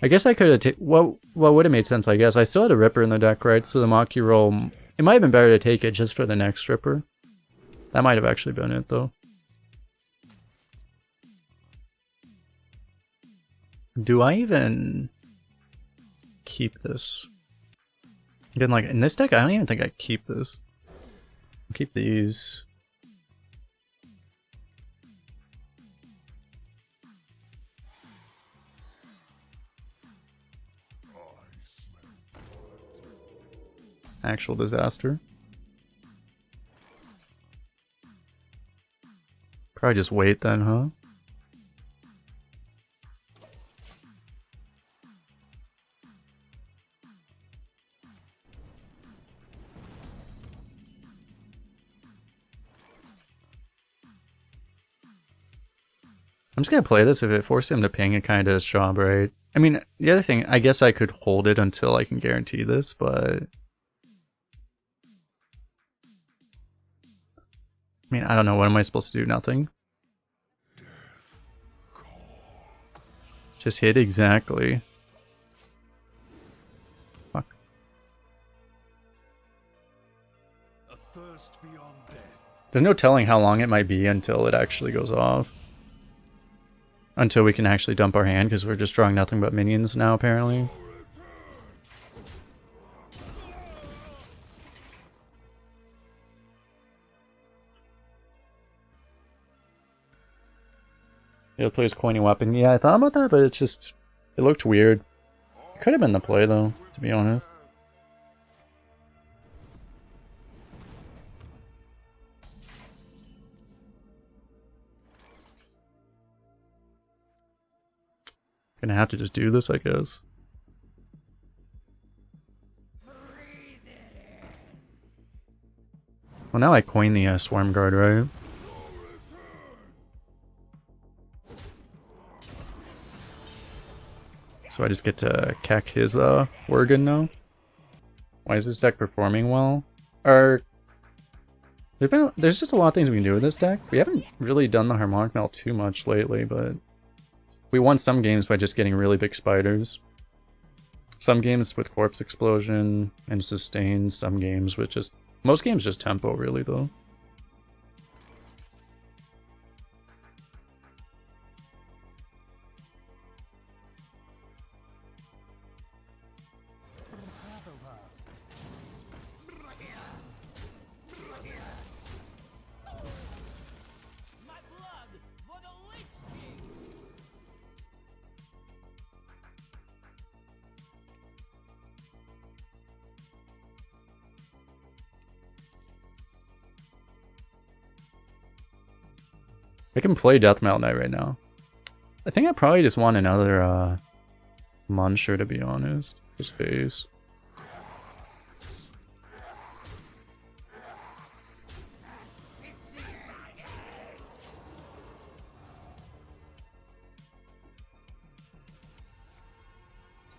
I guess I could have taken... What would have made sense, I guess? I still had a Ripper in the deck, right? So the Maki roll... It might have been better to take it just for the next Ripper. That might have actually been it, though. Do I even keep this? Again, like in this deck, I don't even think I keep this. I'll keep these. Actual disaster. Probably just wait then, huh? I'm just gonna play this. If it forces him to ping, it kind of does job, right? I mean, the other thing, I guess I could hold it until I can guarantee this, but... I mean, I don't know. What am I supposed to do? Nothing? Just hit exactly. Fuck. A thirst beyond death. There's no telling how long it might be until it actually goes off. Until we can actually dump our hand, because we're just drawing nothing but minions now, apparently. He'll play his coiny weapon. Yeah, I thought about that, but it's just... It looked weird. It could have been the play, though, to be honest. Gonna have to just do this, I guess. Well, now I coin the Swarm Guard, right? So I just get to cack his Worgen now. Why is this deck performing well? There's just a lot of things we can do with this deck. We haven't really done the Harmonic Melt too much lately, but we won some games by just getting really big spiders. Some games with Corpse Explosion and Sustain, some games with just... Most games just tempo, really, though. My blood for the Lich King! I can play Deathmount Knight right now. I think I probably just want another Muncher, to be honest. His face.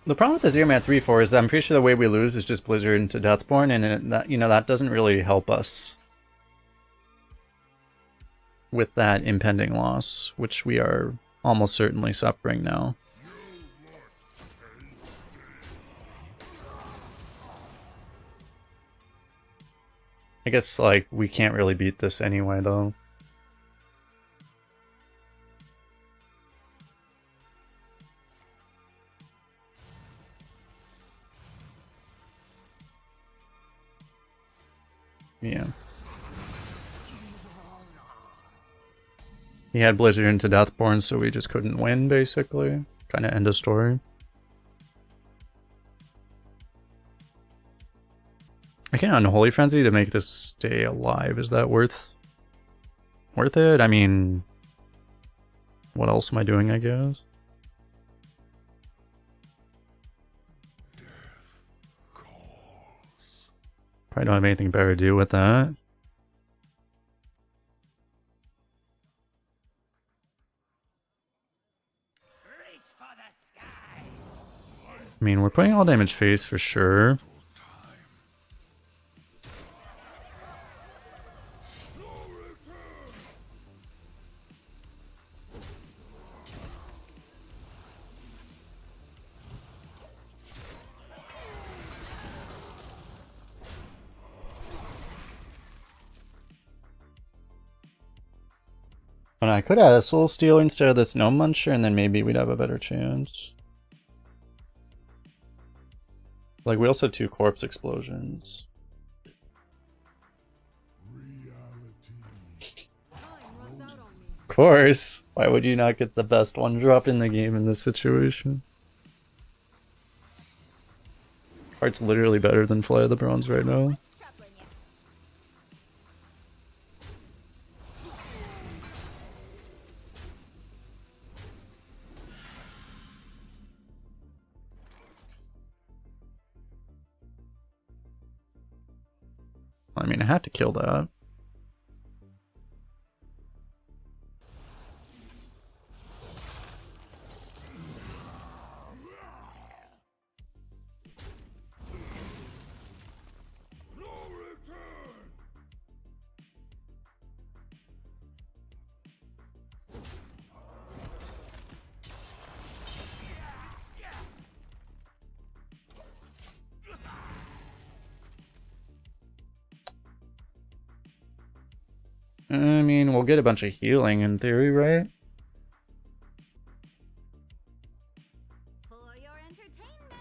The problem with the Zero Man 3-4 is that I'm pretty sure the way we lose is just Blizzard into Deathborn, and that doesn't really help us with that impending loss, which we are almost certainly suffering now. I guess, like, we can't really beat this anyway, though. Yeah. He had Blizzard into Deathborn, so we just couldn't win, basically. Kind of end of story. I can Unholy Frenzy to make this stay alive. Is that worth it? I mean, what else am I doing, I guess? Probably don't have anything better to do with that. I mean, we're putting all damage face for sure. And I could add a Soul Stealer instead of this Gnome Muncher, and then maybe we'd have a better chance. Like, we also have 2 Corpse Explosions. Of course! Why would you not get the best 1-drop in the game in this situation? Card's literally better than Fly of the Bronze right now. I mean, I had to kill that. I mean, we'll get a bunch of healing in theory, right? For your entertainment.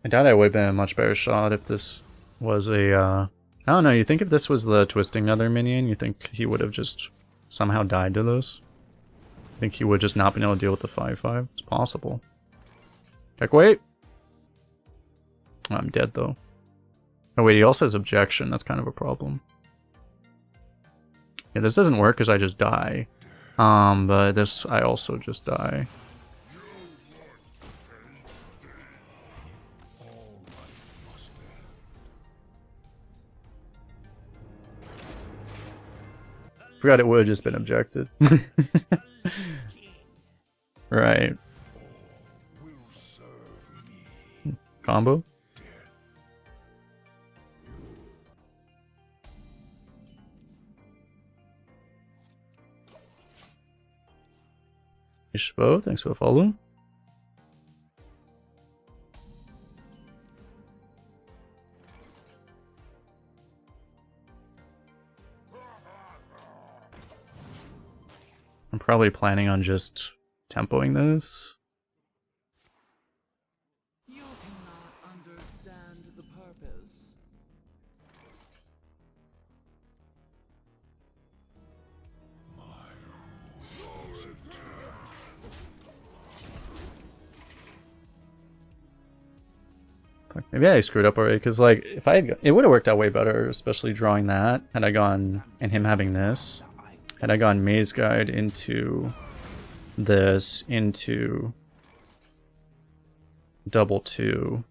I doubt I would have been a much better shot if this was a, I don't know, you think if this was the Twisting Nether minion, you think he would have just somehow died to this? I think he would just not been able to deal with the 5/5? It's possible. Heck, wait! I'm dead, though. Oh wait, he also has Objection, that's kind of a problem. Yeah, this doesn't work because I just die. But this, I also just die. Forgot it would have just been objected. Right. Combo? Ishbo, thanks for the follow. I'm probably planning on just tempoing this. You cannot understand the purpose. Maybe I screwed up already, because like, if I had, it would have worked out way better, especially drawing that, had I gone, and him having this. Had I gone Maze Guide into this, into double 2.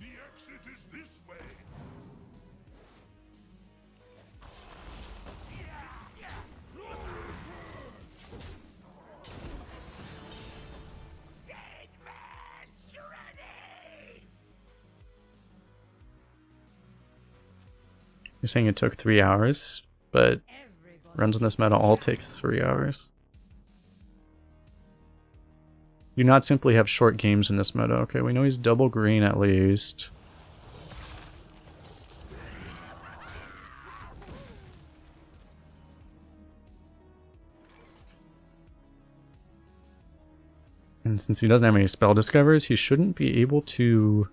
The exit is this way. You're saying it took 3 hours, but Runs in this meta all take 3 hours. Do not simply have short games in this meta. Okay, we know he's double green at least. And since he doesn't have any spell discovers, he shouldn't be able to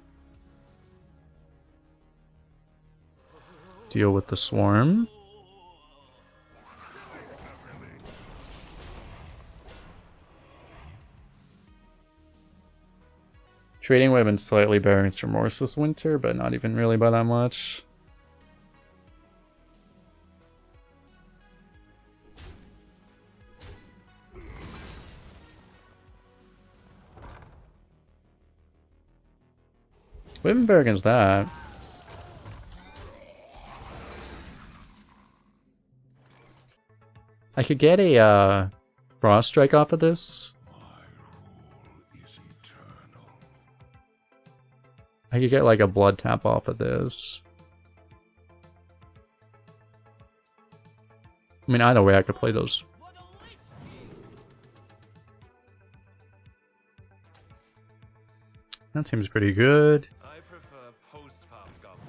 deal with the swarm. Trading would have been slightly better against Remorseless Winter, but not even really by that much. Would have been better against that. I could get a Frost Strike off of this. My rule is eternal. I could get like a Blood Tap off of this. I mean, either way, I could play those. For the Lich King. That seems pretty good. I prefer post-pop goblin.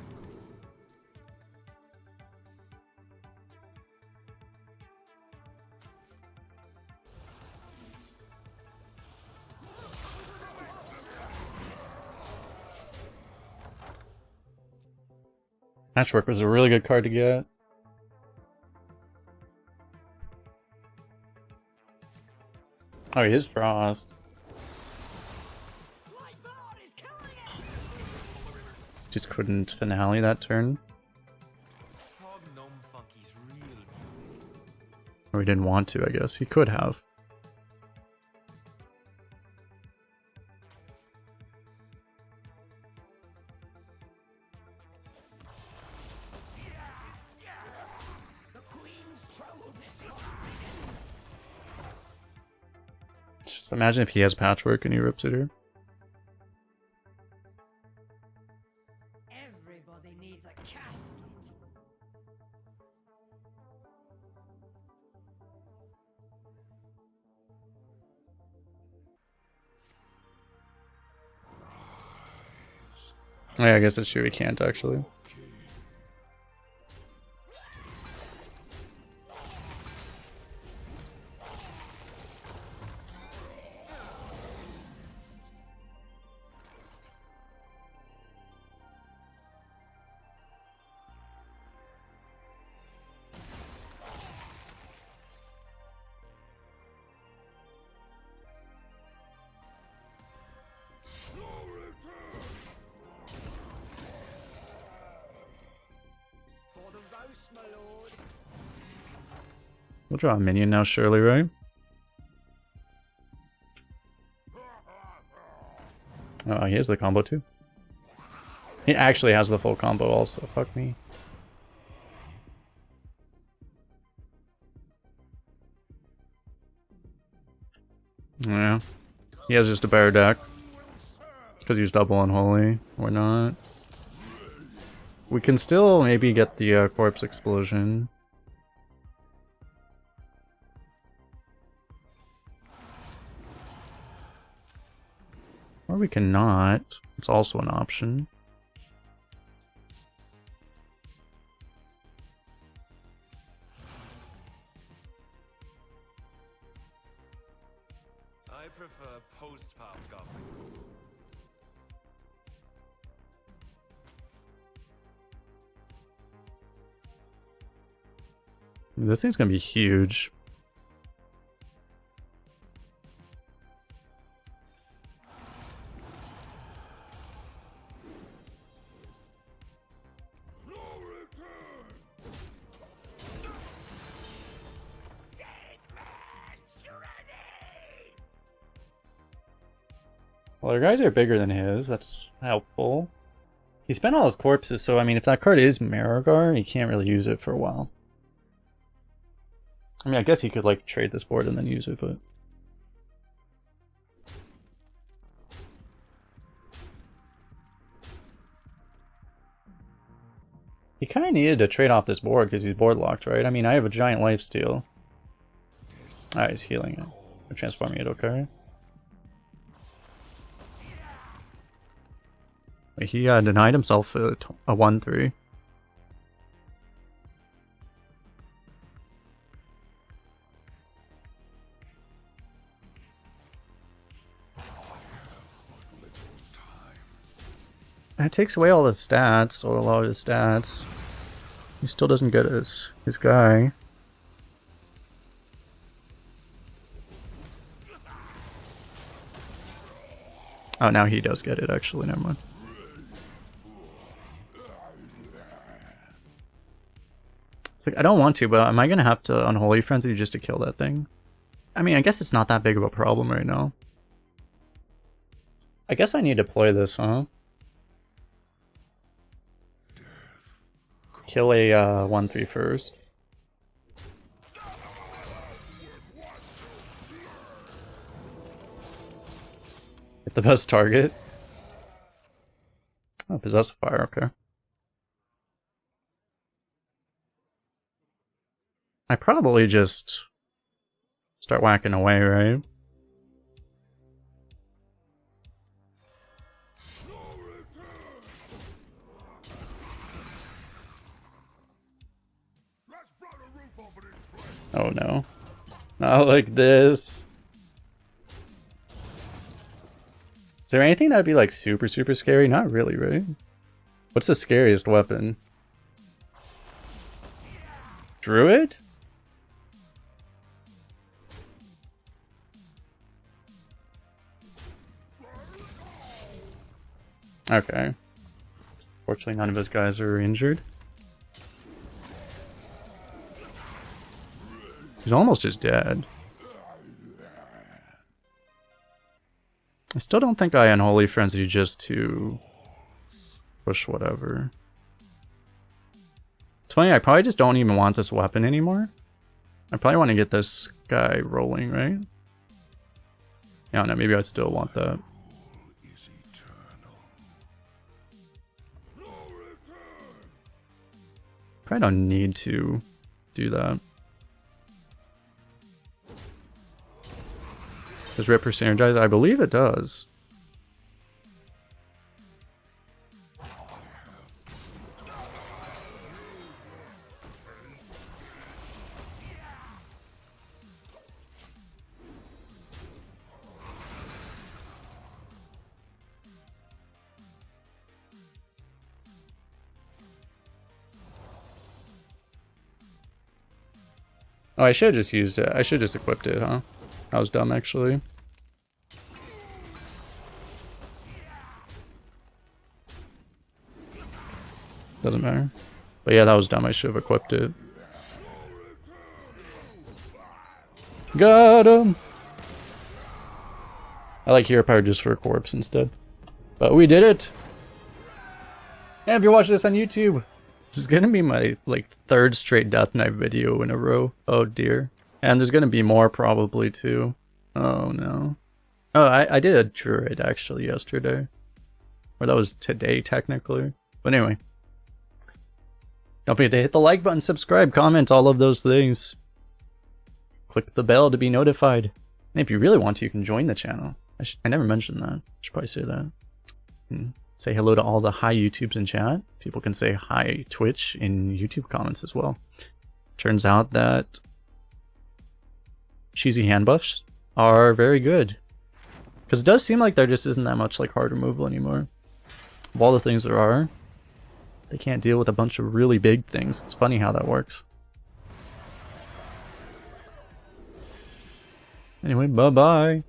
Patchwork was a really good card to get. Oh, he is Frost. Lightboard is killing it. Just couldn't finale that turn. Frog Gnome Funky's real music. Or he didn't want to, I guess. He could have. Just imagine if he has Patchwork and he rips it here. Everybody needs a casket. Oh, yeah, I guess that's true. He can't actually. For the roast, my lord. We'll draw a minion now, surely, right? Oh, he has the combo too. He actually has the full combo also. Fuck me. Yeah. He has just a better deck. It's because he's double unholy. Or not. We can still maybe get the Corpse Explosion. Or we cannot. It's also an option. I prefer post-pop goblin. This thing's gonna be huge. Well, our guys are bigger than his. That's helpful. He spent all his corpses, so I mean, if that card is Marigar, he can't really use it for a while. I mean, I guess he could, like, trade this board and then use it, but... He kind of needed to trade off this board because he's board locked, right? I mean, I have a giant lifesteal. Ah, he's healing it. I'm transforming it, okay. Wait, he denied himself a 1-3. It takes away all the stats, or a lot of his stats. He still doesn't get his guy. Oh, now he does get it, actually, never mind. It's like, I don't want to, but am I gonna have to Unholy Frenzy just to kill that thing? I mean, I guess it's not that big of a problem right now. I guess I need to play this, huh? Kill a 1-3 first. Hit the best target. Oh, Possessive Fire, okay. I probably just start whacking away, right? Oh no. Not like this. Is there anything that'd be like super scary? Not really, right? What's the scariest weapon? Druid? Okay. Fortunately, none of his guys are injured. He's almost just dead. I still don't think I Unholy Frenzy just to push whatever. It's funny, I probably just don't even want this weapon anymore. I probably want to get this guy rolling, right? I don't know, maybe I still want that. Probably don't need to do that. Does Ripper synergize? I believe it does. Oh, I should have just used it. I should have just equipped it, huh? That was dumb, actually. Doesn't matter. But yeah, that was dumb. I should have equipped it. Got him! I like Hero Power just for a corpse instead. But we did it! And if you're watching this on YouTube, this is gonna be my, like, 3rd straight Death Knight video in a row. Oh dear. And there's gonna be more probably too. Oh no. Oh, I did a Druid actually yesterday. Or that was today technically. But anyway. Don't forget to hit the like button, subscribe, comment, all of those things. Click the bell to be notified. And if you really want to, you can join the channel. I never mentioned that. I should probably say that. Say hello to all the hi YouTubes in chat. People can say hi Twitch in YouTube comments as well. Turns out that cheesy handbuffs are very good. Because it does seem like there just isn't that much like hard removal anymore. Of all the things there are, they can't deal with a bunch of really big things. It's funny how that works. Anyway, bye-bye.